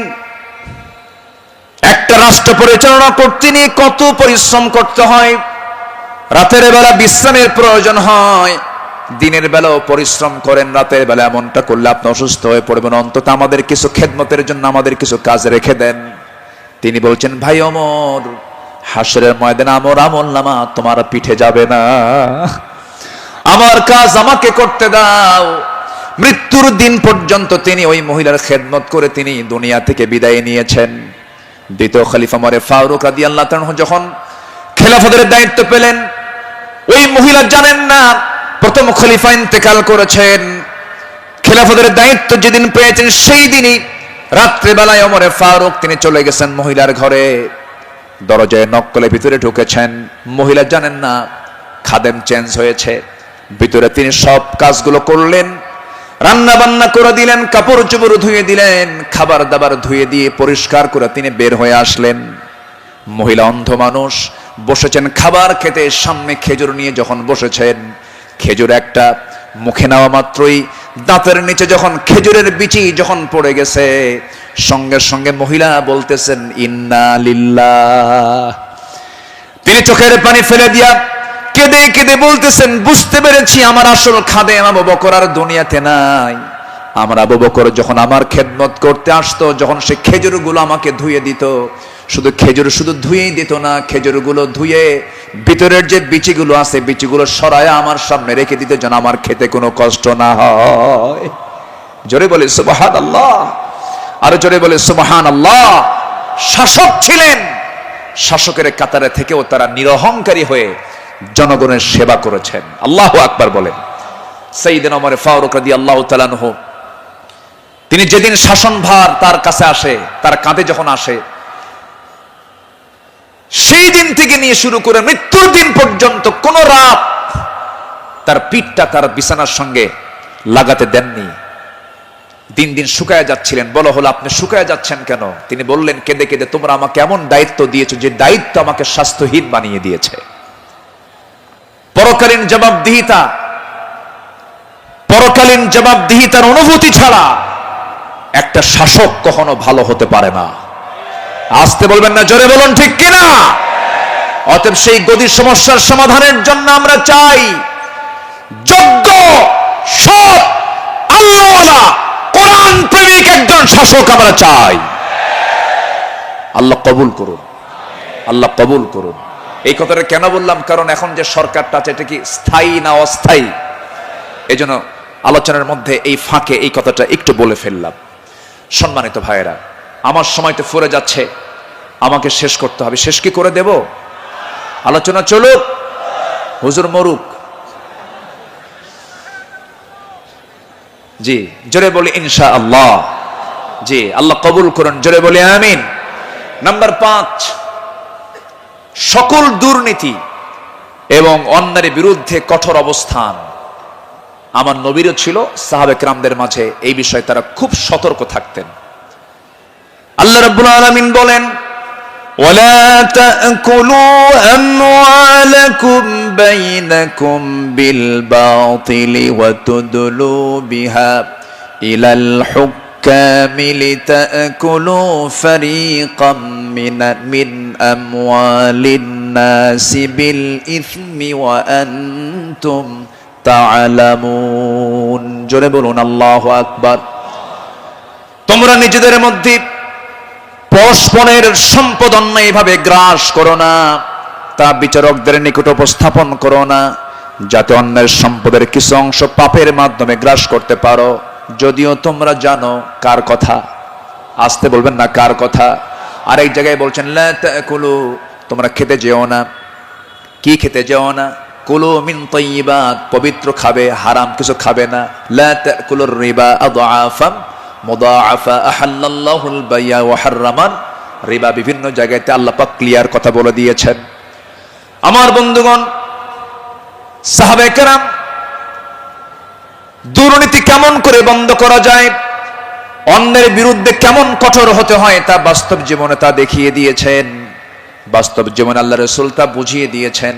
Speaker 1: একটা রাষ্ট্র পরিচালনা করতে নিয়ে কত পরিশ্রম করতে হয়। রাতের বেলা বিশ্রামের প্রয়োজন হয়, দিনের বেলাও পরিশ্রম করেন, রাতের বেলা এমনটা করলে আপনি অসুস্থ হয়ে পড়বেন, অন্তত আমাদের কিছু খেদমতের জন্য আমাদের কিছু কাজ রেখে দেন। তিনি বলছেন, ভাই ওমর, হাসরের ময়দানে আমার আমলনামা তোমার পিঠে যাবে না, আমার কাজ আমাকে করতে দাও। মৃত্যুর দিন পর্যন্ত তিনি ওই মহিলার খেদমত করে তিনি দুনিয়া থেকে বিদায় নিয়েছেন। দ্বিতীয় খলিফা ওমর ফারুক রাদিয়াল্লাহু তাআলা যখন খেলাফতের দায়িত্ব পেলেন, ওই মহিলা জানেন না প্রথম খলিফা ইন্তেকাল করেছেন। খেলাফতের দায়িত্ব যেদিন পেয়েছেন সেই দিনই রাত্রেবেলায় ওমর ফারুক তিনি চলে গেছেন মহিলার ঘরে, দরজায় নক করে ভিতরে ঢুকেছেন। মহিলা জানেন না খাদেম চেঞ্জ হয়েছে। ভিতরে তিনি সব কাজগুলো করলেন, রান্না বান্না করে দিলেন, কাপড় চোপড় ধুয়ে দিলেন, খাবার দাবার ধুয়ে দিয়ে পরিষ্কার করে তিনি বের হয়ে আসলেন। মহিলা অন্ধ মানুষ, বসেছেন খাবার খেতে, সামনে খেজুর নিয়ে যখন বসেছেন, খেজুর একটা মুখে নেওয়া মাত্রই দাঁতের নিচে যখন খেজুরের বিচি যখন পড়ে গেছে, সঙ্গে সঙ্গে মহিলা বলতেছেন ইন্না লিল্লাহ। তিনি চোখের পানি ফেলে দিয়া কেঁদে কেঁদে বলতেছেন, বুঝতে পেরেছি আমার আসল খাদেম আবু বকর আর দুনিয়াতে নাই। আমার আবু বকর যখন আমার খেদমত করতে আসতো, যখন সে খেজুরগুলো আমাকে ধুয়ে দিত, শুধু খেজুর শুধু ধুয়েই দিত না, খেজুরগুলো ধুয়ে ভিতরের যে বিচিগুলো আছে বিচিগুলো সরায় আমার সামনে রেখে দিত, যেন আমার খেতে কোনো কষ্ট না হয়। জোরে বলে সুবহানাল্লাহ, আর জোরে বলে সুবহানাল্লাহ। শাসক ছিলেন, শাসকের কাতারে থেকেও তারা নিরহংকারী হয়ে জনগণের সেবা করেছেন। আল্লাহু আকবার বলেন। সাইয়েদনা ওমর ফারুক রাদিয়াল্লাহু তাআলা আনহু তিনি যেদিন শাসনভার তার কাছে আসে, তার কাঁধে যখন আসে, সেই দিন থেকে নিয়ে শুরু করে মৃত্যুর দিন পর্যন্ত কোন রাত তার পিঠটা তার বিছানার সঙ্গে লাগাতে দেননি। দিন দিন শুকায় যাচ্ছিলেন। বলা হলো, আপনি শুকায় যাচ্ছেন কেন? তিনি বললেন কেঁদে কেঁদে, তোমরা আমাকে এমন দায়িত্ব দিয়েছো যে দায়িত্ব আমাকে স্বাস্থ্যহীন বানিয়ে দিয়েছে। পরকালীন জবাবদিহিতার অনুভূতি ছাড়া একটা শাসক কখনো ভালো হতে পারে না। আসতে বলবেন না, জোরে বলুন ঠিক কিনা? অতএব সেই গদির সমস্যার সমাধানের জন্য আমরা চাই যোগ্য, সৎ, আল্লাহওয়ালা, কোরআন প্রেমিক একজন শাসক আমরা চাই। আল্লাহ কবুল করুন, আল্লাহ কবুল করুন। এই কথাটা কেন বললাম? কারণ এখন যে সরকারটা আছে এটা কি স্থায়ী না অস্থায়ী? এজন্য আলোচনার মধ্যে এই ফাঁকে এই কথাটা একটু বলে ফেললাম। সম্মানিত ভাইয়েরা, আমার সময় তো ফুরে যাচ্ছে, আমাকে শেষ করতে হবে। শেষ কি করে দেব? আলোচনা চলুক, হুজুর মরুক। জি, জোরে বলি ইনশাআল্লাহ। জি, আল্লাহ কবুল করুন, জোরে বলি আমিন। নাম্বার 5, সকল দুর্নীতি এবং অন্যায়ের বিরুদ্ধে কঠোর অবস্থান। আমার নবীরও ছিল, সাহাবে কেরামদের মাঝে এই বিষয়ে তারা খুব সতর্ক থাকতেন। আল্লাহ রাব্বুল আলামিন বলেন, ওয়ালা তাকুলু আমওয়ালাকুম বাইনাকুম বিল বাতিলি ওয়া তুদলু বিহা ইলাল হুক্কামি লিতাকুলু ফারীকাম মিন আমওয়ালিন নাসি বিল ইসমি ওয়া আনতুম তা'লামুন। জোরে বলুন আল্লাহু আকবার। তোমরা নিজেদের মধ্যে পরস্পরের সম্পদ অন্যায়ভাবে গ্রাস করো না, তা বিচারকদের নিকট উপস্থাপন করো না, যাতে অন্যের সম্পদের কিছু অংশ পাপের মাধ্যমে গ্রাস করতে পারো, যদিও তোমরা জানো কার কথা। আসতে বলবেন না, কার কথা? আরেক জায়গায় বলছেন, লা তাকুলু, তোমরা খেতে যেও না। কি খেতে যেও না? কুলু মিন তাইয়্যিবাত, পবিত্র খাবে, হারাম কিছু খাবে না। লা তাকুলুর রিবা আদআফাম মুদাআফা আহাল্লাল্লাহুল বাইয়া ওয়া হাররামান রিবা। বিভিন্ন জায়গাতে আল্লাহ পাক ক্লিয়ার কথা বলে দিয়েছেন। আমার বন্ধুগণ, সাহাবায়ে কেরাম দুর্নীতি কেমন করে বন্ধ করা যায়, অন্যের বিরুদ্ধে কেমন কঠোর হতে হয়, তা বাস্তব জীবনে তা দেখিয়ে দিয়েছেন। বাস্তব জীবনে আল্লাহ রাসূল তা বুঝিয়ে দিয়েছেন।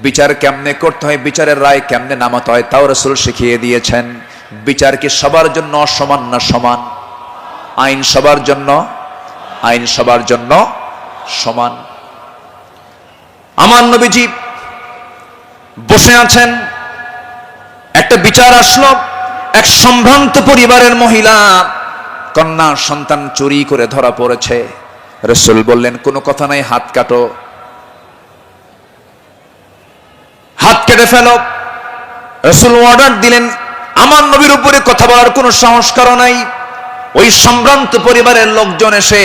Speaker 1: বিচার কেমনে করতে হয়, বিচারের রায় কেমনে নামাতে হয়, তাও রাসূল শিখিয়ে দিয়েছেন। বিচার কি সবার জন্য সমান না সমান? আইন সবার জন্য, আইন সবার জন্য সমান। আমার নবীজি বসে আছেন, একটা বিচার আসলো, এক সম্ভ্রান্ত পরিবারের মহিলা কন্যা সন্তান চুরি করে ধরা পড়েছে। রাসূল বললেন কোনো কথা নাই, হাত কাটো, হাত কেটে ফেলো। রাসূল অর্ডার দিলেন, আমার নবীর উপরে কথা বলার কোনো সাহস কারো নাই। ওই সম্ভ্রান্ত পরিবারের লোকজন এসে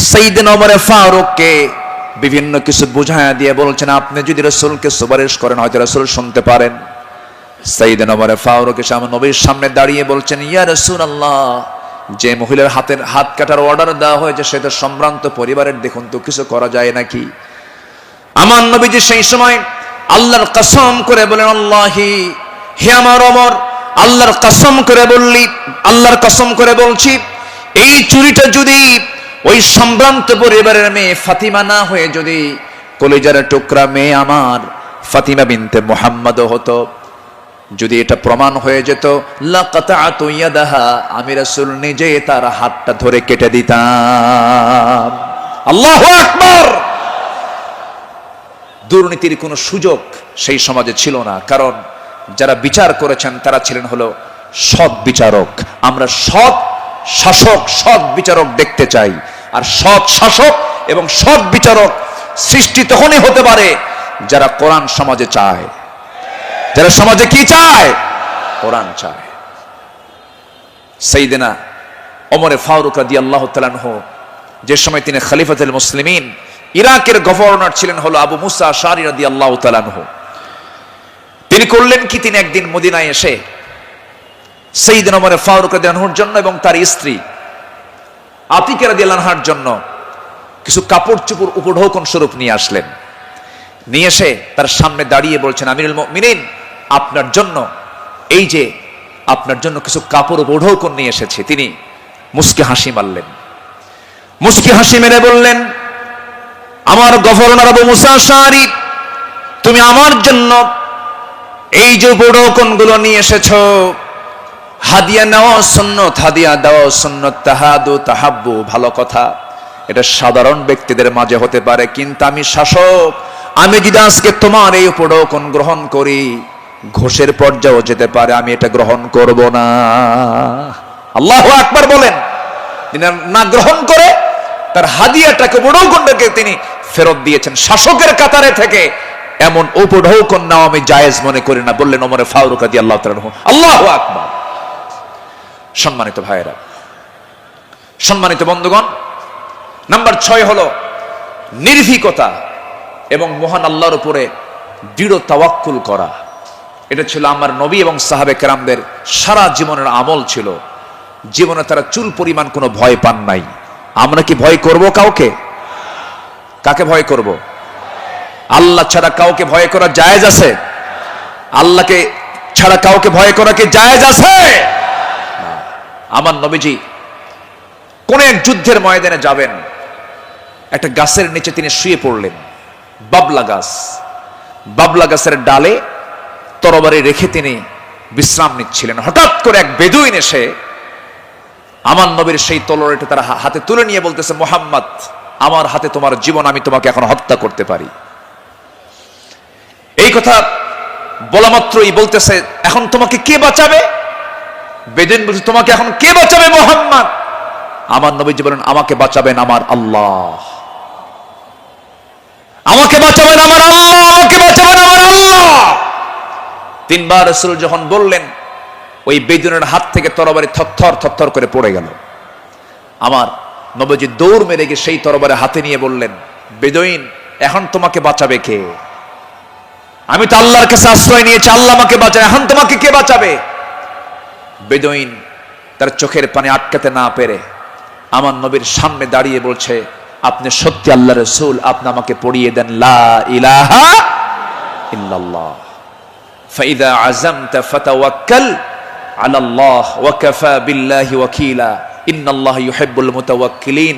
Speaker 1: সাইয়েদনা ওমর ফারুককে বিভিন্ন কিছু বুঝায়া দিয়ে বলছেন, আপনি যদি রাসূলকে সুপারিশ করেন হয়তো রাসূল শুনতে পারেন। সাইয়েদনা ওমর ফারুক এসে আমার নবীর সামনে দাঁড়িয়ে বলছেন, ইয়া রাসূলুল্লাহ, যে মহিলার হাত কাটার অর্ডার দেওয়া হয়েছে সে তো সম্ভ্রান্ত পরিবারের, দেখুন তো কিছু করা যায় নাকি। আমার নবীজি সেই সময় আল্লাহর কসম করে বলেন, আল্লাহি, হে আমার ওমর, আল্লাহর কসম করে বললি, আল্লাহর কসম করে বলছি, এই চুরিটা যদি ওই সম্ভ্রান্ত পরিবারের মেয়ে ফাতিমা না হয়ে যদি কলিজার টুকরা মেয়ে আমার ফাতিমা বিনতে মুহাম্মদ হতো, যদি এটা প্রমাণ হয়ে যেত, লাকাতাতু ইয়াদাহা, আমি রাসূল নিজে তার হাতটা ধরে কেটে দিতাম। আল্লাহু আকবার। দুর্নীতির কোনো সুযোগ সেই সমাজে ছিল না, কারণ যারা বিচার করেছেন তারা ছিলেন হলো সৎ বিচারক। আমরা সৎ শাসক, সৎ বিচারক দেখতে চাই। আর সৎ শাসক এবং সৎ বিচারক সৃষ্টি তখনই হতে পারে যারা কোরআন সমাজে চায়। যারা সমাজে কি চায়? কোরআন চায়। সাইয়েদনা ওমর ফারুক রাদিয়াল্লাহু তাআলা আনহু, যে সময় তিনি খলিফাতুল মুসলিমিন, ইরাকের গভর্নর ছিলেন হলো আবু মুসা আশআরী রাদিয়াল্লাহু তাআলা আনহু। তিনি করলেন কি, তিনি একদিন মদিনায় এসে সাইয়েদনা ওমর ফারুক রাদিয়াল্লাহু আনহুর জন্য এবং তার স্ত্রী আতিকা রাদিয়াল্লাহু আনহার জন্য কিছু কাপড় চোপড় উপঢৌকন স্বরূপ নিয়ে আসলেন। নিয়ে এসে তার সামনে দাঁড়িয়ে বলছেন, আমিরুল মুমিনিন, আপনার জন্য, এই যে আপনার জন্য কিছু কাপড় উপঢৌকন নিয়ে এসেছি। তিনি মুস্কি হাসি মারলেন, মুস্কি হাসি মেরে বললেন, আমার গভর্নর আবু মুসা আশআরী, তুমি আমার জন্য এই যে উপঢৌকন গুলো নিয়ে এসেছো, হাদিয়া নেওয়া সুন্নত, হাদিয়া দেওয়া সুন্নত, তাহাদু তাহাব্বু, ভালো কথা, এটা সাধারণ ব্যক্তিদের মাঝে হতে পারে, কিন্তু আমি শাসক, আমি যদি আজকে তোমার এই উপঢৌকন গ্রহণ করি ঘোষের পর্যায়েও যেতে পারে, আমি এটা গ্রহণ করব না। আল্লাহু আকবার বলেন। তিনি না গ্রহণ করে তার হাদিয়াটাকে, উপঢৌকনটাকে তিনি ফেরত দিয়েছেন। শাসকের কাতারে থেকে এমন উপঢৌকন নাও আমি জায়েজ মনে করি না, বললেন ওমর ফারুক রাদিয়াল্লাহু তাআলা আনহু। আল্লাহু আকবার। সম্মানিত ভাইয়েরা, সম্মানিত বন্ধুগণ, নাম্বার 6 হলো নির্ভীকতা এবং মহান আল্লাহর উপরে দৃঢ় তাওয়াক্কুল করা। এটা ছিল আমার নবী এবং সাহাবে কেরামদের সারা জীবনের আমল ছিল। জীবনে তারা চুল পরিমাণ কোনো ভয় পান নাই। আমরা কি ভয় করব কাউকে? কাকে ভয় করব? আল্লাহ ছাড়া কাউকে ভয় করা জায়েজ আছে? আল্লাহকে ছাড়া কাউকে ভয় করা কি জায়েজ আছে? আমার নবীজি কোন এক যুদ্ধের ময়দানে যাবেন, একটা গাছের নিচে তিনি শুয়ে পড়লেন, বাবলা গাছ। বাবলা গাছের ডালে তরবারি রেখে তিনি বিশ্রাম নিচ্ছিলেন। হঠাৎ করে এক বেদুইন এসে আমার নবীর সেই তলোয়ারটা তার হাতে তুলে নিয়ে বলতেছে, মুহাম্মদ, আমার হাতে তোমার জীবন, আমি তোমাকে এখন হত্যা করতে পারি। এই কথা বলা মাত্রই বলতেছে, এখন তোমাকে কে বাঁচাবে? বেদুইন বলছে, তোমাকে এখন কে বাঁচাবে মুহাম্মদ? আমার নবীজি বলেন, আমাকে বাঁচাবেন আমার আল্লাহ, আমাকে বাঁচাবেন আমার আল্লাহ, আমাকে বাঁচাবেন আমার আল্লাহ। 3 বার রাসূল যখন বললেন, ওই বেদুইনের হাত থেকে তরবারি থরথর থরথর করে পড়ে গেল। আমার নবীজি দৌড় মেরে গিয়ে সেই তরবারি হাতে নিয়ে বললেন, বেদুইন, এখন তোমাকে বাঁচাবে কে? আমি তো আল্লাহর কাছে আশ্রয় নিয়েছি, আল্লাহ আমাকে বাঁচায়, এখন তোমাকে কে বাঁচাবে? বেদুইন তার চোখের পানি আটকাতে না পেরে আমার নবীর সামনে দাঁড়িয়ে বলছে, আপনি সত্যি আল্লাহ রাসূল, আপনি আমাকে পড়িয়ে দেন লা ইলাহা ইল্লাল্লাহ, ফাইদা আযামতা ফাতাওয়াক্কাল আলাল্লাহ ওয়া কাফা বিল্লাহি ওয়াকিলা, ইন্নাল্লাহা ইউহিব্বুল মুতাওয়াক্কিলিন,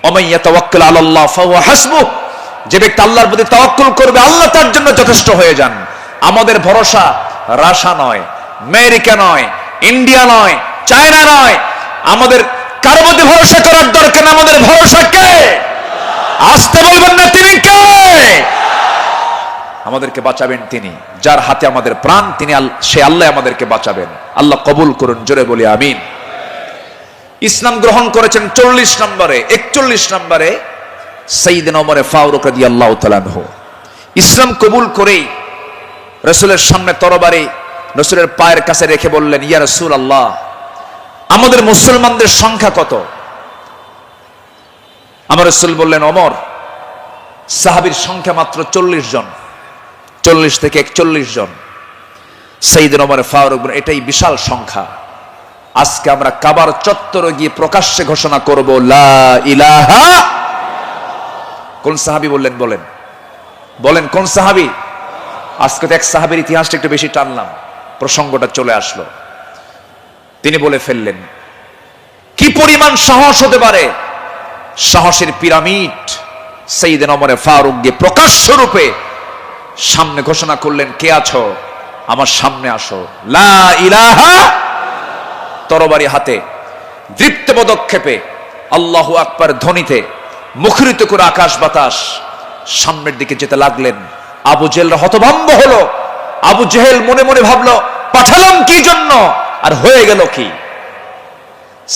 Speaker 1: ওয়া মান ইয়াতাওয়াক্কাল আলাল্লাহ ফাহুয়া হাসবুহ। যে ব্যক্তি আল্লাহর প্রতি তাওয়াক্কুল করবে, আল্লাহ তার জন্য যথেষ্ট হয়ে যান। আমাদের ভরসা রাশিয়া নয়, আমেরিকা নয়, ইন্ডিয়া নয়, চায়না নয়, আমাদের কারো প্রতি ভরসা করার দরকার না। আমাদের ভরসা কে? আসতে বলবেন না, তিনি কে? আমাদেরকে বাঁচাবেন তিনি, যার হাতে আমাদের প্রাণ, তিনি সে আল্লাহ আমাদেরকে বাঁচাবেন। আল্লাহ কবুল করুন, জোরে বলি আমিন। ইসলাম গ্রহণ করেছেন 40 নম্বরে, 41 নম্বরে সাইয়েদনা ওমর ফারুক রাদিয়াল্লাহু তাআলা আনহু। ইসলাম কবুল করেই রাসূলের সামনে তরবারি রাসূলের পায়ের কাছে রেখে বললেন, ইয়া রাসূলুল্লাহ, আমাদের মুসলমানদের সংখ্যা কত? আমার রাসূল বললেন, ওমর, সাহাবীর সংখ্যা মাত্র 40 জন, 40 থেকে 41 জন। সাইয়েদনা ওমর ফারুক বলেন, এটাই বিশাল সংখ্যা। আজকে আমরা কাবার চত্বরে গিয়ে প্রকাশ্যে ঘোষণা করব, লা ইলাহা। কোন সাহাবী বললেন? বলেন বলেন, কোন সাহাবী? আজকে তো এক সাহাবীর ইতিহাসটা একটু বেশি টানলাম, প্রসঙ্গটা চলে আসলো। তিনি বলে ফেললেন, কি পরিমাণ সাহস হতে পারে! সাহসের পিরামিড সাইয়েদনা ওমর ফারুক দিয়ে প্রকাশ্য রূপে সামনে ঘোষণা করলেন, কে আছো? আমার সামনে আসো, লা ইলাহা। তরবারি হাতে দৃপ্ত পদক্ষেপে আল্লাহু আকবার ধ্বনিতে মুখরিত করে আকাশ বাতাস সামনের দিকে যেতে লাগলেন। আবু জেহেল হতভম্ব হলো। আবু জেহেল মনে মনে ভাবলো, পাঠালাম কি জন্য, আর হয়ে গেল কি?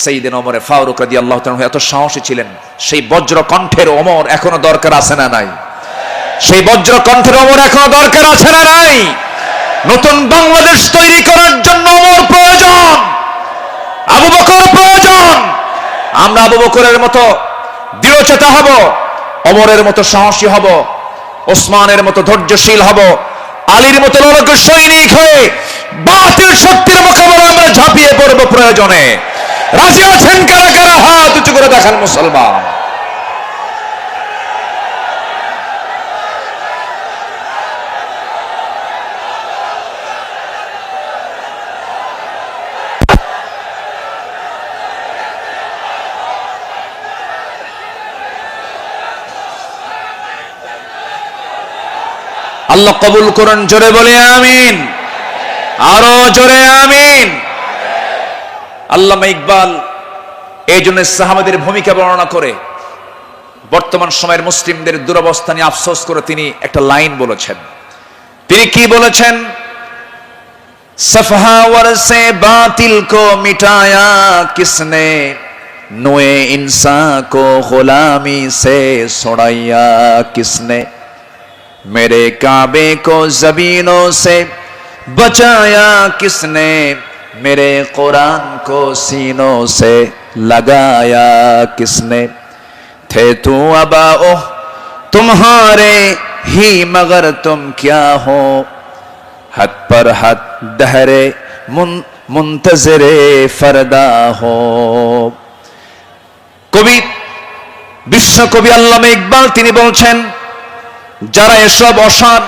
Speaker 1: সাইয়েদনা ওমর ফারুক রাদিয়াল্লাহু তাআলা এত সাহসী ছিলেন, সেই বজ্র কণ্ঠের ওমর এখনো দরকার আছে না নাই? সেই বজ্র কণ্ঠের ওমর এখনো দরকার আছে না নাই? নতুন বাংলাদেশ তৈরি করার জন্য ওমর প্রয়োজন, আবু বকর প্রয়োজন। আমরা আবু বকরের মতো দৃঢ়চেতা হব, ওমরের মতো সাহসী হব, ওসমানের মতো ধৈর্যশীল হব, আলীর মতো লড়াকু সৈনিক হয়ে বাতিল শক্তির মোকাবেলায় আমরা ঝাঁপিয়ে পড়ব প্রয়োজনে। রাজি আছেন কারা কারা? হাত উঁচু করে দেখান মুসলমান। আল্লাহ কবুল করুন, জোরে বলে আমিন, আরো জোরে আমিন। আল্লামা ইকবাল এই জন্য সাহাবাদের ভূমিকা বর্ণনা করে বর্তমান সময়ের মুসলিমদের দুরবস্থা নিয়ে আফসোস করে তিনি একটা লাইন বলেছেন। তিনি কি বলেছেন? সফহা ওয়ারসে বাতিল কো মিটায়া কিসনে, নোয়ে ইনসা কো গোলামি সে ছড়াইয়া কিসনে, मेरे काबे को जमीनों से बचाया किसने, मेरे कुरान को सीनों से लगाया किसने, थे तू अबाओ तुम्हारे ही मगर तुम क्या हो, हद पर हद दहरे मुंतजरे फरदा हो। কবি, বিশ্বকবি আল্লামা ইকবাল তিনি বলছেন, যারা এসব অসার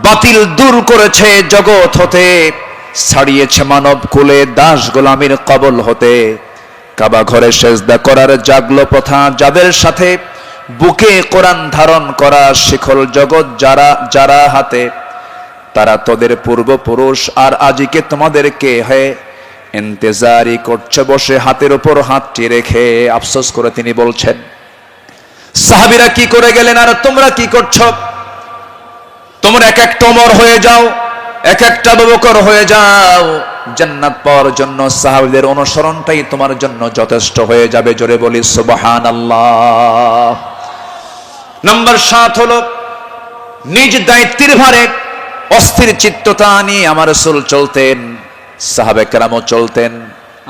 Speaker 1: বাতিল দূর করেছে জগৎ হতে, ছাড়িয়েছে মানব কুলে দাস গোলামির কবল হতে, কাবা ঘরে সেজদা করার জাগলো প্রথা যাদের সাথে, বুকে কোরআন ধারণ করা শিখল জগৎ যারা যারা হাতে, তারা তোদের পূর্বপুরুষ আর আজিকে তোমাদেরকে হে ইন্তেজারি করছে বসে হাতের উপর হাতটি রেখে। আফসোস করে তিনি বলছেন, সাহাবীরা কি করে গেলেন আর তোমরা কি করছো? তোমরা এক একটা ওমর হয়ে যাও, এক একটা আবু বকর হয়ে যাও, জান্নাত পাওয়ার জন্য সাহাবীদের অনুসরণটাই তোমার জন্য যথেষ্ট হয়ে যাবে। জোরে বলি সুবহানাল্লাহ। নাম্বার 7 হলো নিজ দায়িত্বের ভারে অস্থির চিত্ততা নিয়ে আমার রাসূল চলতেন, সাহাবে কেরামও চলতেন।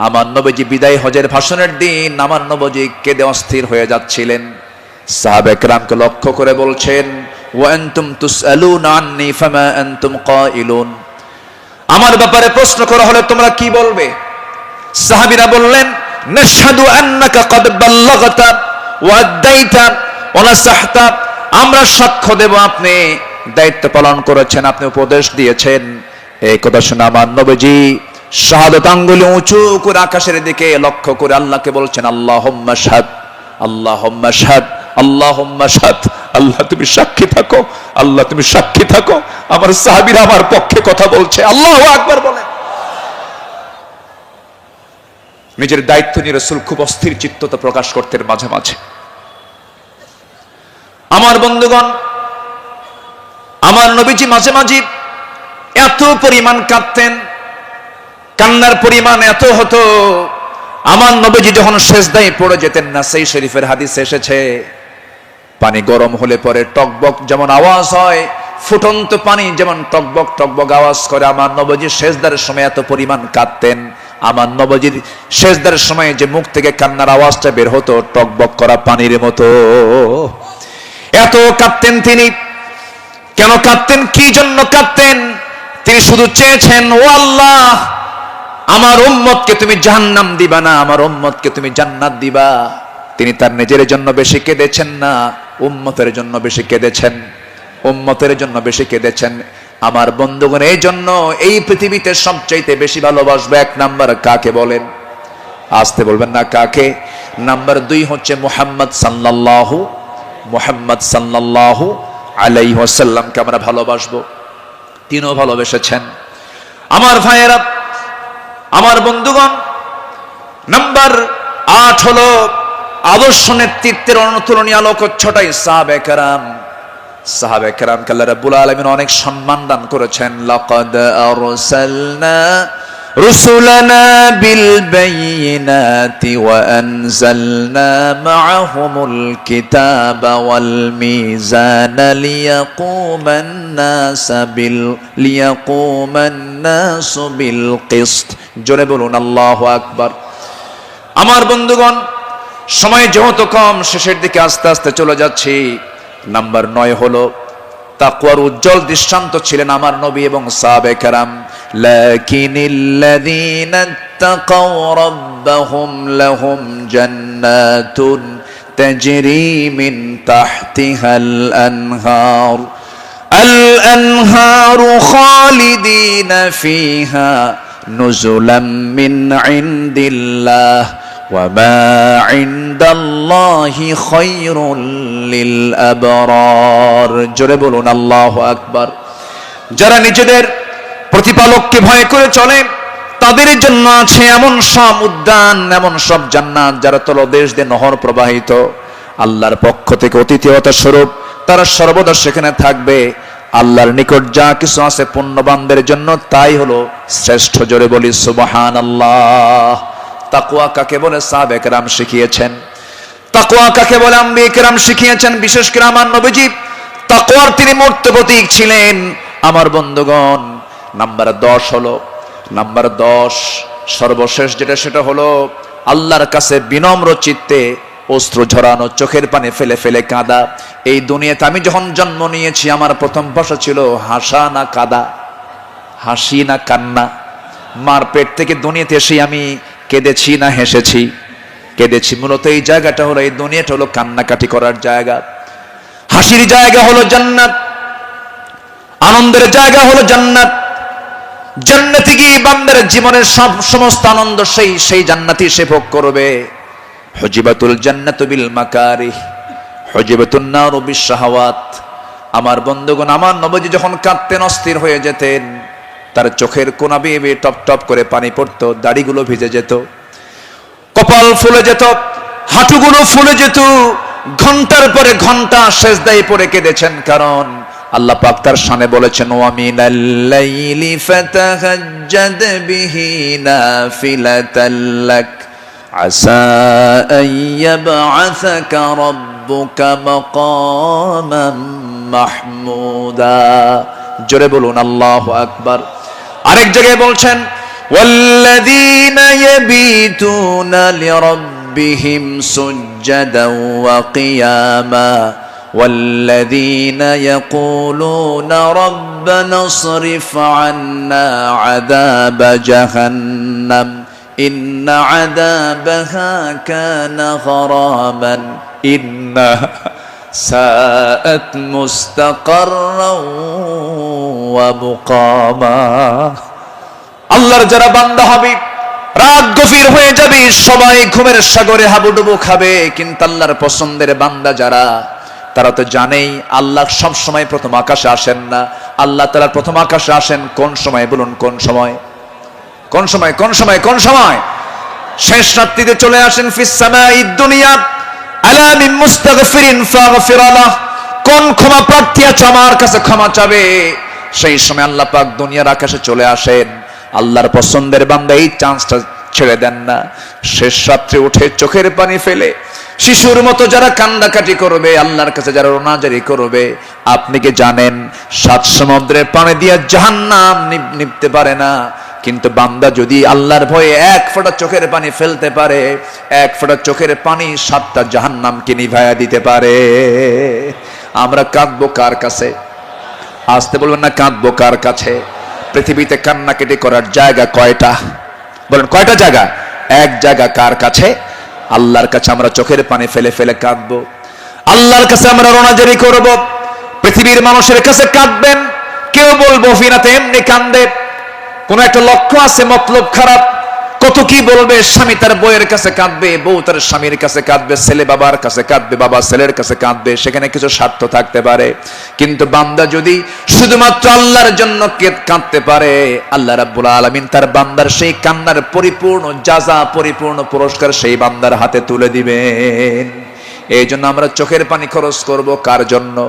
Speaker 1: আমার নবীজি বিদায় হজের ভাষণের দিন আমার নবীজি কেঁদে অস্থির হয়ে যাচ্ছিলেন। সাহাবে কেরামকে লক্ষ্য করে বলছেন, ওয়া আনতুম তুসআলুনা আন্নী ফামা আনতুম কাইলুন, আমার ব্যাপারে প্রশ্ন করা হলে তোমরা কি বলবে? সাহাবীরা বললেন, নাশহাদু আন্নাকা ক্বাদ বাল্লাগতা ওয়া আদাইতা ওয়া নাসাহতা, আমরা সাক্ষ্য দেব আপনি দায়িত্ব পালন করেছেন, আপনি উপদেশ দিয়েছেন। এই কথা শুনে আমার নবীজি শাহাদাত আঙ্গুল উঁচু করে আকাশের দিকে লক্ষ্য করে আল্লাহকে বলছেন, আল্লাহুম্মা শাহাদ, আল্লাহুম্মা শাহাদ, আল্লাহুম্মা শাহাদ। আল্লাহ তুমি সাক্ষী থাকো, আল্লাহ তুমি সাক্ষী থাকো, আমার সাহাবীরা আমার পক্ষে কথা বলছে। আল্লাহু আকবার বলেন। নিজের দায়িত্ব নিয়ে রাসূল খুব অস্থির চিত্ততা প্রকাশ করতেন মাঝে মাঝে। আমার বন্ধুগণ, আমার নবীজি মাঝে মাঝে এত পরিমাণ কাঁদতেন, কান্নার পরিমাণ এত হতো, আমার নবীজি যখন সেজদায় পড়ে যেতেন না, সেই শরীফের হাদিস এসেছে পানি গরম হলে পরে টকবক যেমন আওয়াজ হয়, ফুটন্ত পানি যেমন টকবক টকবক আওয়াজ করে, আমার নবীজি সেজদার সময় এত পরিমাণ কাঁদতেন। আমার নবীজির সেজদার সময় যে মুখ থেকে কান্নার আওয়াজটা বের হতো টকবক করা পানির মতো, এত কাঁদতেন তিনি। কেন কাঁদতেন, কি জন্য কাঁদতেন? তিনি শুধু চেয়েছেন, ও আল্লাহ, আমার উম্মতকে তুমি জাহান্নাম দিবা না, আমার উম্মতকে তুমি জান্নাত দিবা। তিনি তার নিজের জন্য বেশি কেঁদেছেন না, উম্মতের জন্য বেশি কেঁদেছেন, উম্মতের জন্য বেশি কেঁদেছেন। আমার বন্ধুগণ, এই জন্য এই পৃথিবীতে সবচাইতে বেশি ভালোবাসবে এক নাম্বার কাকে বলেন? আসতে বলবেন না, কাকে? নাম্বার 2 হচ্ছে মুহাম্মদ সাল্লাল্লাহু আলাইহি ওয়াসাল্লামকে আমরা ভালোবাসবো। তিনিও ভালোবেসেছেন। আমার ভাইয়েরা, আমার বন্ধুগণ, নাম্বার 8 হলো আদর্শ নেতৃত্বের অনুতুলনীয় আলোক ছটাই সাহাবে কেরাম। সাহাবে কেরামকে আল্লাহ রাব্বুল আলামিন অনেক সম্মান দান করেছেন। লাকাদ আরসালনা রুসুলানা বিল বায়িনাতি ওয়া আনজালনা মাআহুমুল কিতাবা ওয়াল মিজানা লিয়াকুমান নাসু বিল কিসত। জোরে বলুন আল্লাহু আকবার। আমার বন্ধুগণ, সময় যেহেতু কম, শেষের দিকে আস্তে আস্তে চলে যাচ্ছি। নাম্বার 9 হলো তাকওয়ার উজ্জ্বল দৃষ্টান্ত ছিলেন আমার নবী এবং সাহাবে কেরাম। লাকিনিল্লাযীনা তাকাও রাব্বাহুম লাহুম জান্নাতুন তাজরি মিন তাহতিহাল আনহার আল-আনহারু খালিদিনা ফিহা নুজুলাম মিন ইনদিল্লাহ ওয়ামা ইনদাল্লাহি খায়রুল লিল আবরার। জোরে বলুন আল্লাহু আকবার। যারা নিজেদের প্রতিপালককে ভয় করে চলে, তাদের জন্য আছে এমন সব উদ্যান, এমন সব জান্নাত যারা তলদেশ দিয়ে নহর প্রবাহিত। আল্লাহর পক্ষ থেকে অতিথিয়তা স্বরূপ তারা সর্বদা সেখানে থাকবে। আল্লাহর নিকট যা কিছু আছে পুণ্যবানদের জন্য তাই হলো শ্রেষ্ঠ। জোরে বলি সুবহানাল্লাহ। তাকওয়া কাকে বলে সাহাবে কেরাম শিখিয়েছেন, তাকওয়া কাকে বলে আম্বিয়া কেরাম শিখিয়েছেন। বিশেষ করে আমার নবীজি তাকওয়ার তিনি মূর্ত প্রতীক ছিলেন। আমার বন্ধুগণ, নাম্বার 10 হলো, নাম্বার 10 সর্বশেষ যেটা, সেটা হলো আল্লাহর কাছে বিনম্র চিত্তে অশ্রু ঝরানো, চোখের পানি ফেলে ফেলে কাঁদা। এই দুনিয়াতে আমি যখন জন্ম নিয়েছি, আমার প্রথম ভাষা ছিল হাসা না কাঁদা, হাসি না কান্না। মার পেট থেকে দুনিয়াতে এসে আমি কেঁদেছি না হেসেছি? কেঁদেছি। মূলত এই জায়গাটা হলো, এই দুনিয়াটা হলো কান্নাকাটি করার জায়গা। হাসির জায়গা হলো জান্নাত, আনন্দের জায়গা হলো জান্নাত। জান্নাতে গিয়ে বান্দার জীবনের সমস্ত আনন্দ সেই জান্নাতি সে ভোগ করবে। হুজিবাতুল জান্নাতু বিল মাকারিহ হুজিবাতুন নারু বিশ শাহাওয়াত। আমার বন্ধুগণ, আমার নবীজি যখন কাঁদতেন, অস্থির হয়ে যেতেন, তার চোখের কোনা বেয়ে বেয়ে টপ টপ করে পানি পড়তো, দাড়িগুলো ভিজে যেত, কপাল ফুলে যেত, হাঁটুগুলো ফুলে যেত। ঘন্টার পরে ঘন্টা সেজদায় পড়ে কেঁদেছেন, কারণ আল্লাহ পাক তার শানে বলেছেন, ওয়া মিনাল লাইলি ফাতাহাজ্জাদ বিহি নাফিলাতাল লাক আসা আইয়াবআসাকা রাব্বুকা মাকামান মাহমুদা। জোরে বলুন আল্লাহু আকবার। আরেক জায়গায় বলছেন, ওয়াল্লাযীনা ইয়াবিতুনা লিরাব্বিহিম সুজদান ওয়া কিয়ামা والذين يقولون ربنا اصرف عنا عذاب جهنم إن عذابها كان غراما إنها ساءت مستقرا ومقاما। আল্লাহর যারা বান্দা হবে, রাত গভীর হয়ে যাবে, সবাই ঘুমের সাগরে হাবুডুবু খাবে, কিন্তু আল্লাহর পছন্দের বান্দা যারা, তারা তো জানেই আল্লাহ সব সময় প্রথম আকাশে আসেন না। আল্লাহ তাআলা প্রথম আকাশে আসেন কোন সময়? বলুন কোন সময়? কোন সময়? কোন সময়? কোন সময়? শেষ রাত্রিতে চলে আসেন। ফিস সামাঈদ দুনিয়া আলা মিন মুস্তাগফিরিন ফাগফির লাহ। কোন ক্ষমা প্রার্থী আছে আমার কাছে ক্ষমা চাবে, সেই সময় আল্লাহ পাক দুনিয়ার আকাশে চলে আসেন। আল্লাহর পছন্দের বান্দা এই চান্সটা ছেড়ে দেন না। শেষ রাত্রে উঠে চোখের পানি ফেলে শিশুর মতো যারা কান্দাকাটি করবে, আল্লাহর কাছে যারা রোনাজারি করবে, আপনি কি জানেন 7 সমুদ্রের পানি দিয়ে জাহান্নাম নিভতে পারে না, কিন্তু বান্দা যদি আল্লাহর ভয়ে 1 ফোঁটা চোখের পানি ফেলতে পারে, 1 ফোঁটা চোখের পানি 7টা জাহান্নামকে নিভাইয়া দিতে পারে। আমরা কাঁদবো কার কাছে? আসতে বলবেন না, কাঁদবো কার কাছে? পৃথিবীতে কান্নাকাটি করার জায়গা কয়টা? বলেন কয়টা জায়গা? এক জায়গা। কার কাছে? আল্লাহর কাছে আমরা চোখের পানি ফেলে ফেলে কাঁদবো, আল্লাহর কাছে আমরা রোনাজারি করব। পৃথিবীর মানুষের কাছে কাঁদবেন, কেউ বলবো ফিনাতে এমনি কান্দে, কোন একটা লক্ষ্য আছে, মতলব খারাপ। কত কি বলবে, স্বামী তার বউয়ের কাছে কাঁদবে, বউ তার স্বামীর কাছে কাঁদবে, ছেলে বাবার কাছে কাঁদবে, বাবা ছেলের কাছে কাঁদবে, সেখানে কিছু স্বার্থ থাকতে পারে। কিন্তু বান্দা যদি শুধুমাত্র আল্লাহর জন্য কাঁদতে পারে, আল্লাহ রাব্বুল আলামিন তার বান্দার সেই কান্নার পরিপূর্ণ জাযা, পরিপূর্ণ পুরস্কার সেই বান্দার হাতে তুলে দিবেন। এই জন্য আমরা চোখের পানি খরচ করব কার জন্য?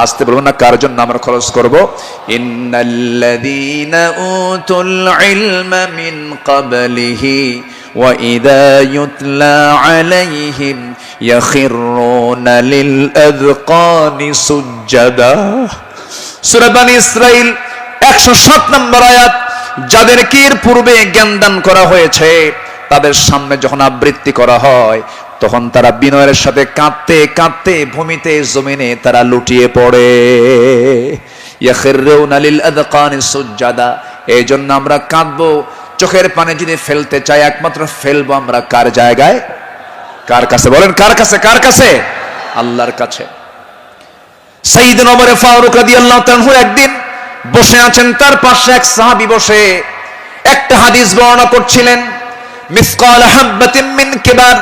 Speaker 1: আসতে বলবো না, কার জন্য আমরা খরচ করব? ইন্নাল্লাযীনা উতুল ইলমা মিন ক্বাবলিহি ওয়া ইযা ইউতলা আলাইহিম ইয়াখিরুনা লিল আযকানি সুজদা। সূরা বনী ইসরাঈল 107 নম্বর আয়াত। যাদেরকে এর পূর্বে জ্ঞান দান করা হয়েছে, তাদের সামনে যখন আবৃত্তি করা হয়, তখন তারা বিনয়ের সাথে কাঁদতে কাঁদতে ভূমিতে জমিনে তারা লুটিয়ে পড়ে। ইয়াখিরুনা লিল আযকানি সুজদা। এই জন্য আমরা কাঁদবো। চোখের পানি যদি ফেলতে চাই, একমাত্র ফেলবো আমরা কার জায়গায়? কার কাছে? বলেন কার কাছে? কার কাছে? আল্লাহর কাছে। সাইয়েদনা ওমর ফারুক রাদিয়াল্লাহু তাআলা একদিন বসে আছেন, তার পাশে এক সাহাবী বসে একটা হাদিস বর্ণনা করছিলেন। মিসকাল হাববাতিন মিন কিবার,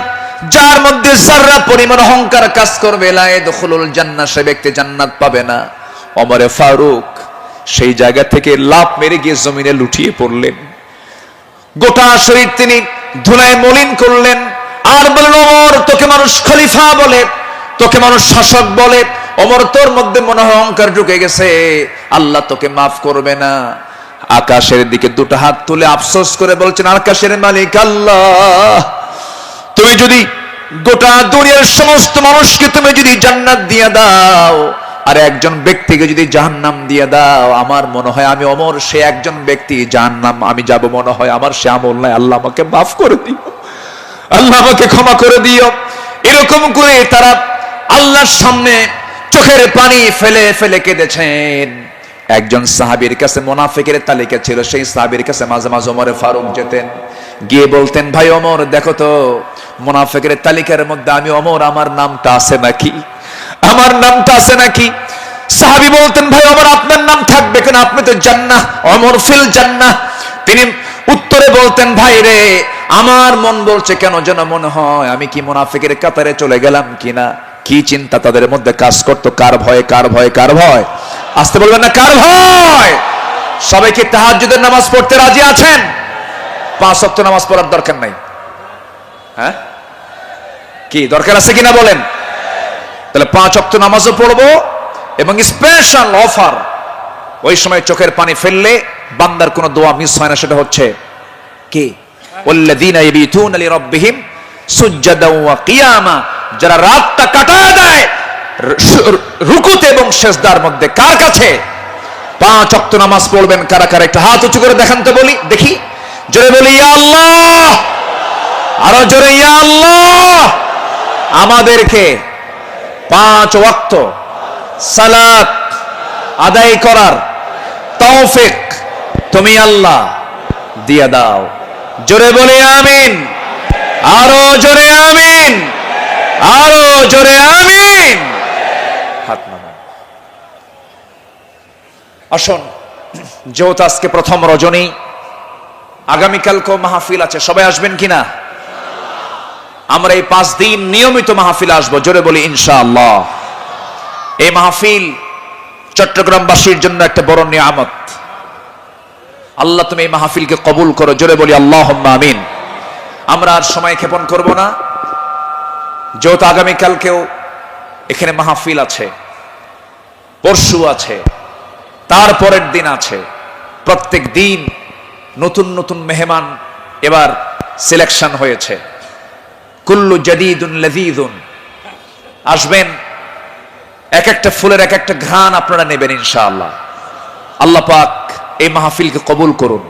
Speaker 1: যার মধ্যে যাররা পরিমাণ অহংকার কাজ করবে, লা ইয়াদখুলুল জান্নাহ, সে ব্যক্তি জান্নাত পাবে না। ওমর ফারুক সেই জায়গা থেকে লাফ মেরে গিয়ে জমিনে লুটিয়ে পড়লেন। গোটা শরীর তিনি ধুলায় মলিন করলেন, আর বললেন, ওমর, তোকে মানুষ খলিফা বলে, তোকে মানুষ শাসক বলে, ওমর তোর মধ্যে মনে হয় অহংকার ঢুকে গেছে, আল্লাহ তোকে মাফ করবে না। আকাশের দিকে দুটো হাত তুলে আফসোস করে বলছেন, আকাশের মালিক আল্লাহ, তুমি যদি গোটা দুনিয়ার সমস্ত মানুষকে তুমি যদি জান্নাত দিয়ে দাও, আর একজন ব্যক্তিকে যদি জাহান্নাম দিয়ে দাও, আমার মনে হয় আমি ওমর সে একজন ব্যক্তি, জাহান্নাম আমি যাব মনে হয় আমার সে আমল নাই, আল্লাহ আমাকে মাফ করে দিও, আল্লাহ আমাকে ক্ষমা করে দিও। এরকম করে তারা আল্লাহর সামনে চোখের পানি ফেলে ফেলে কেঁদেছেন। একজন সাহাবীর কাছে মুনাফিকের তালিকা ছিল, সেই সাহাবীর কাছে মাঝে মাঝে ওমর ফারুক যেতেন, গিয়ে বলতেন, ভাই ওমর, দেখো তো মুনাফিকের তালিকার মধ্যে আমি ওমর, আমার নামটা আছে নাকি? আমার নামটা আছে নাকি? সাহাবী বলতেন, ভাই ওমর, আপনার নাম থাকবে কেন? আপনি তো জান্নাহ, ওমর ফিল জান্নাহ। তিনি উত্তরে বলতেন, ভাই রে, আমার মন বলছে কেন যেন মনে হয় আমি কি মুনাফিকের কাতারে চলে গেলাম কিনা। কি চিন্তা তাদের মধ্যে কাজ করতো, কার ভয়, কার ভয়, কার ভয়? আসতে বলবেন না, কার ভয়? সবাই কি তাহাজ্জুদের নামাজ পড়তে রাজি আছেন? 5 ওয়াক্ত নামাজ পড়ার দরকার নাই? হ্যাঁ, কি দরকার আছে কিনা বলেন? তাহলে 5 ওয়াক্ত নামাজও পড়বো, এবং স্পেশাল অফার, ওই সময় চোখের পানি ফেললে বান্দার কোনো দোয়া মিস হয় না। সেটা হচ্ছে কি? ওয়াল্লাযীনা ইয়াবিতুনা লিরাব্বিহিম সুজদান ওয়া কিয়ামা, যারা রাতটা কাটায় দেয় রুকুতে এবং সিজদার মধ্যে। কার কাছে? 5 ওয়াক্ত নামাজ পড়বেন কারা কারা? একটা হাত উঁচু করে দেখান তো, বলি দেখি, জোরে বলি ইয়া আল্লাহ, আরো জোরে ইয়া আল্লাহ। আমাদেরকে 5 ওয়াক্ত সালাত আদায় করার তৌফিক তুমি আল্লাহ দিয়ে দাও। জোরে বলি আমিন, আরো জোরে আমিন, আরো জোরে আমিন। হাত নামান। আসুন, যেহেতু আজকে প্রথম রজনী, আগামীকালকেও মাহফিল আছে, সবাই আসবেন কিনা? আমরা এই 5 দিন নিয়মিত মাহফিল আসবো। জোরে বলি ইনশাআল্লাহ। এই মাহফিল চট্টগ্রামবাসীর জন্য একটা বড় নিয়ামত। আল্লাহ তুমি এই মাহফিলকে কবুল করো। জোরে বলি আল্লাহুম্মা আমিন। আমরা আর সময় ক্ষেপণ করব না, যেহেতু আগামীকালকেও এখানে মাহফিল আছে, পরশু আছে, তারপরের দিন আছে। প্রত্যেক দিন নতুন নতুন মেহমান এবার সিলেকশন হয়েছে। কুল্লু জাদিদুন লাযীযুন, আসবেন, এক একটা ফুলের এক একটা ঘ্রাণ আপনারা নেবেন ইনশাআল্লাহ। আল্লাহ পাক এই মাহফিলকে কবুল করুন,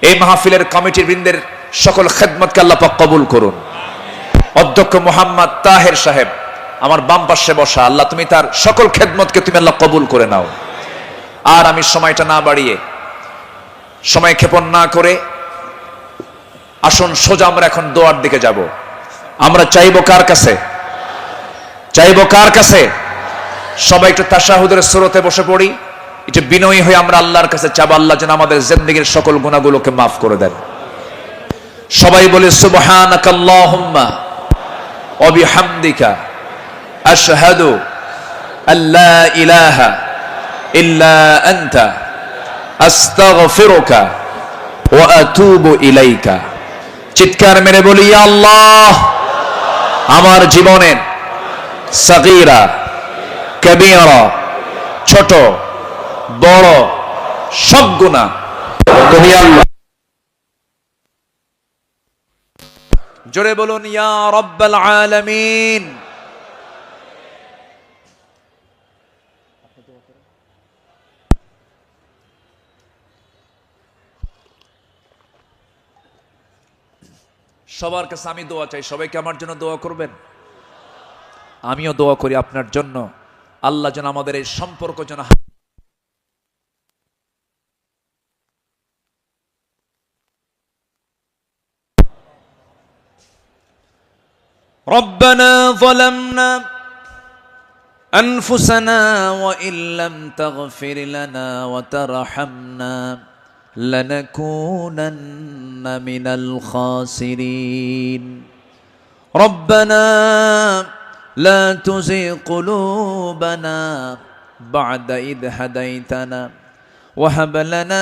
Speaker 1: এই মাহফিলের কমিটির বৃন্দের সকল খেদমতকে আল্লাহ পাক কবুল করুন। অধ্যক্ষ মোহাম্মদ তাহের সাহেব আমার বাম পাশে বসা, আল্লাহ তুমি তার সকল খেদমতকে তুমি আল্লাহ কবুল করে নাও। আর আমি সময়টা না বাড়িয়ে, সময় ক্ষেপণ না করে, আসুন সোজা আমরা এখন দোয়ার দিকে যাব। আমরা চাইবো কার কাছে? চাইবো কার কাছে? সবাই একটু তাশাহুদের সুরতে বসে পড়ি, একটু বিনয়ী হয়ে আমরা আল্লাহর কাছে চাবো, আল্লাহ যেন আমাদের জিন্দেগীর সকল গুনাহগুলোকে মাফ করে দেন। সবাই বলে সুবহানাকাল্লাহুম্মা ওয়া বিহামদিকা আশহাদু আল্লা ইলাহা ইল্লা আনতা আস্তাগফিরুকা ওয়া আতুবু ইলাইকা। চিৎকার মেরে বলি, ইয়া আল্লাহ, আমার জীবনের সাগীরা কবীরা, ছোট বড় সব গুনাহ তুমি আল্লাহ। জোরে বলুন, ইয়া রাব্বাল আলামিন। সবার কাছে আমি দোয়া চাই, সবাইকে আমার জন্য দোয়া করবেন। আমিও দোয়া করি আপনার জন্য, আল্লাহ যেন আমাদের এই সম্পর্ক যেন ربنا ظلمنا أنفسنا وإن لم تغفر لنا وترحمنا لنكونن من الخاسرين ربنا لا تزغ قلوبنا بعد إذ هديتنا وهب لنا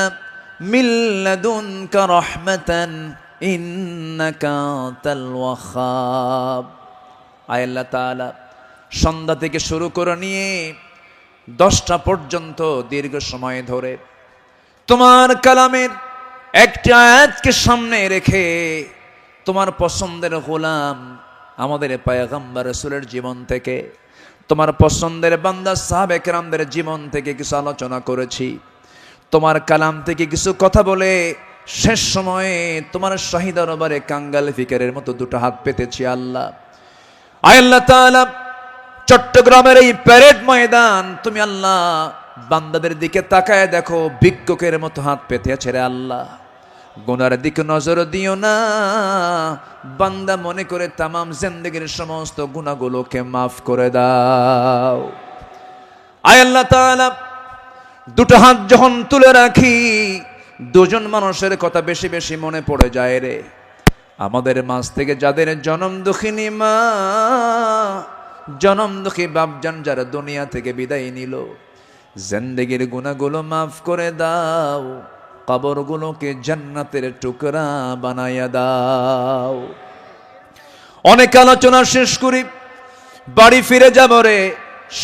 Speaker 1: من لدنك رحمة إنك أنت الوهاب। আয় আল্লাহ তাআলা, সন্ধ্যা থেকে শুরু করে নিয়ে 10টা পর্যন্ত দীর্ঘ সময় ধরে তোমার কালামের একটা আয়াতকে সামনে রেখে তোমার পছন্দের গোলাম আমাদের পয়গম্বর রাসূলের জীবন থেকে, তোমার পছন্দের বান্দা সাহাবে কেরামদের জীবন থেকে কিছু আলোচনা করেছি। তোমার কালাম থেকে কিছু কথা বলে শেষ সময়ে তোমার শাহী দরবারে কাঙ্গাল ফিকারের মতো দুটো হাত পেতেছি আল্লাহ। আয় আল্লাহ তাআলা, চট্টগ্রামের এই প্যারেড ময়দান তুমি আল্লাহ বান্দাদের দিকে তাকায় দেখো, ভিক্ষুকের মতো হাত পেতে আছে রে আল্লাহ। গুনার দিকে নজর দিও না, বান্দা মনে করে তামাম জিন্দেগীর সমস্ত গুনাহগুলোকে মাফ করে দাও। আয় আল্লাহ তাআলা, দুটো হাত যখন তুলে রাখি, দুজন মানুষের কথা বেশি বেশি মনে পড়ে যায় রে। আমাদের মাঝ থেকে যাদের জনম দুঃখিনী মা, জনম দুঃখী বাপজান যারা দুনিয়া থেকে বিদায় নিল, জিন্দেগীর গুনাহগুলো মাফ করে দাও, কবরগুলোকে জান্নাতের টুকরা বানায়া দাও। অনেক আলোচনা শেষ করি, বাড়ি ফিরে যাব রে।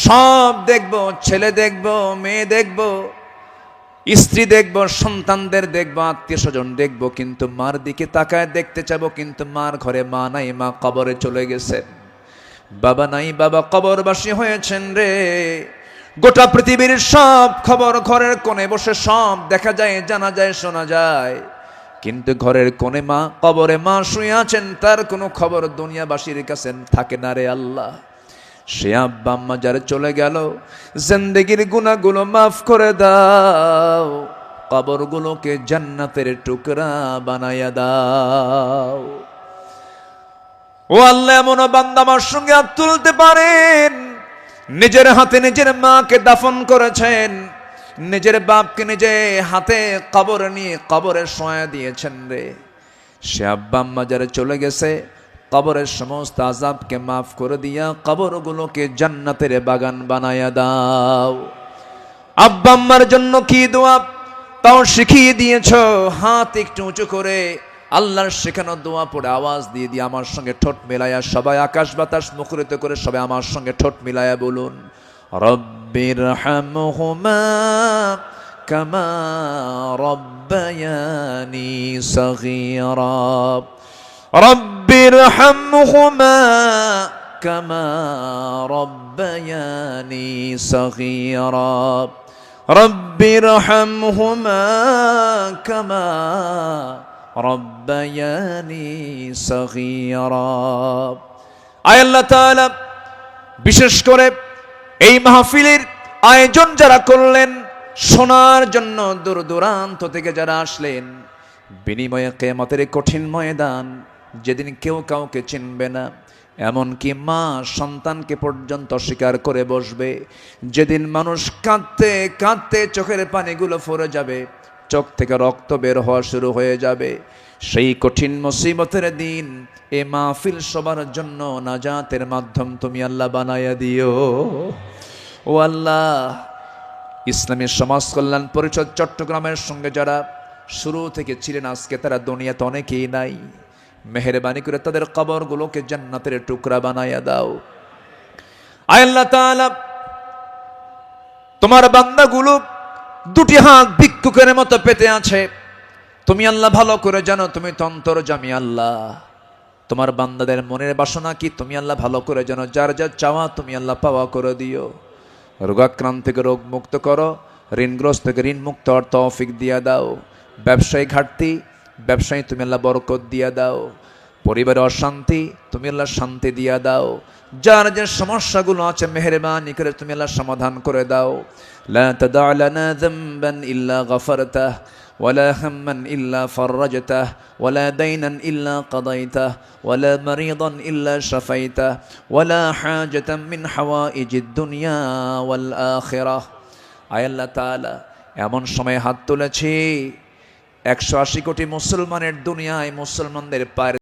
Speaker 1: সব দেখব, ছেলে দেখব, মেয়ে দেখব, স্ত্রী দেখব, সন্তানদের দেখব, আত্মীয় স্বজন দেখব, কিন্তু মার দিকে তাকায় দেখতে চাবো, কিন্তু মার ঘরে মা নাই, মা কবরে চলে গেছেন। বাবা নাই, বাবা কবরবাসী হয়েছেন রে। গোটা পৃথিবীর সব খবর ঘরের কোণে বসে সব দেখা যায়, জানা যায়, শোনা যায়, কিন্তু ঘরের কোণে মা, কবরে মা শুয়ে আছেন, তার কোনো খবর দুনিয়াবাসীর কাছে থাকে না রে আল্লাহ। সে আব্বা আম্মা যারা চলে গেল, জিন্দেগীর গুনাহগুলো মাফ করে দাও, কবরগুলোকে জান্নাতের টুকরা বানায়া দাও। ও আল্লাহ, এমন বান্দা আমার সঙ্গে হাত তুলতে পারেন, নিজের হাতে নিজের মাকে দাফন করেছেন, নিজের বাপকে নিজে হাতে কবর নিয়ে কবরে শোয়া দিয়েছেন রে। সে আব্বা আম্মা যারা চলে গেছে, কবরের সমস্ত আযাবকে মাফ করে দিয়া কবরগুলোকে জান্নাতের বাগান বানায়া দাও। আব্বা আম্মার জন্য কি দোয়া তাও শিখিয়ে দিয়েছ, হাত একটু উঁচু করে আল্লাহর শেখানো দোয়া পড়ে আওয়াজ দিয়ে দিয়ে আমার সঙ্গে ঠোঁট মিলায়া, সবাই আকাশ বাতাস মুখরিত করে সবাই আমার সঙ্গে ঠোঁট মিলায়া বলুন, রব্বিরহামহুমা কামা রব্বায়ানি সগীরা রব্বিরহামহুমা কামা রব্বায়ানি সগীরা রব্বিরহামহুমা কামা রব্বায়ানি সগীরা। আয় আল্লাহ তাআলা, বিশেষ করে এই মাহফিলের আয়োজন যারা করলেন, শোনার জন্য দূর দূরান্ত থেকে যারা আসলেন, বিনিময়ে কিয়ামতের কঠিন ময়দান, যেদিন কেউ কাউকে চিনবে না, এমনকি মা সন্তানকে পর্যন্ত স্বীকার করে বসবে, যেদিন মানুষ কাঁদতে কাঁদতে চোখের পানিগুলো ফুরে যাবে, চোখ থেকে রক্ত বের হওয়া শুরু হয়ে যাবে, সেই কঠিন মুসিবতের দিন এ মাহফিল সবার জন্য নাজাতের মাধ্যম তুমি আল্লাহ বানায়া দিও। ও আল্লাহ, ইসলামী সমাজ কল্যাণ পরিষদ চট্টগ্রামের সঙ্গে যারা শুরু থেকে ছিলেন, আজকে তারা দুনিয়াতে অনেকেই নাই, মেহেরবানি করে তাদের কবরগুলোকে জান্নাতের টুকরা বানায়া দাও। আয় আল্লাহ তাআলা, তোমার বান্দাগুলো দুটি হাত ভিক্ষুকের মতো পেতে আছে, তুমি আল্লাহ ভালো করে জানো, তুমি তো অন্তর্যামী আল্লাহ, তোমার বান্দাদের মনের বাসনা কি তুমি আল্লাহ ভালো করে জানো, যার যা চাওয়া তুমি আল্লাহ পাওয়া করে দিও, রোগাক্রান্ত থেকে রোগ মুক্ত করো, ঋণগ্রস্ত থেকে ঋণ মুক্ত হওয়ার তৌফিক দিয়া দাও, ব্যবসায়ী ঘাটতি ব্যবসায়ী তুমি আল্লাহ বরকত দিয়া দাও, পরিবারে অশান্তি তুমি আল্লাহ শান্তি দিয়া দাও, যার যে সমস্যাগুলো আছে মেহেরবানি করে তুমি আল্লাহ সমাধান করে দাও। লা তাদা লানা যামবান ইল্লা গফরতাহ ওয়ালা হাম্মান ইল্লা ফাররাজতাহ ওয়ালা দাইনান ইল্লা কাদাইতাহ ওয়ালা মারিদান ইল্লা শাফাইতাহ ওয়ালা হাজাতাম মিন হাওয়াইজিদ দুনিয়া ওয়াল আখিরাহ। আয় আল্লাহ তাআলা, এমন সময় হাত তুলেছি 180 কোটি মুসলমানের দুনিয়ায় মুসলমানদের পায়ের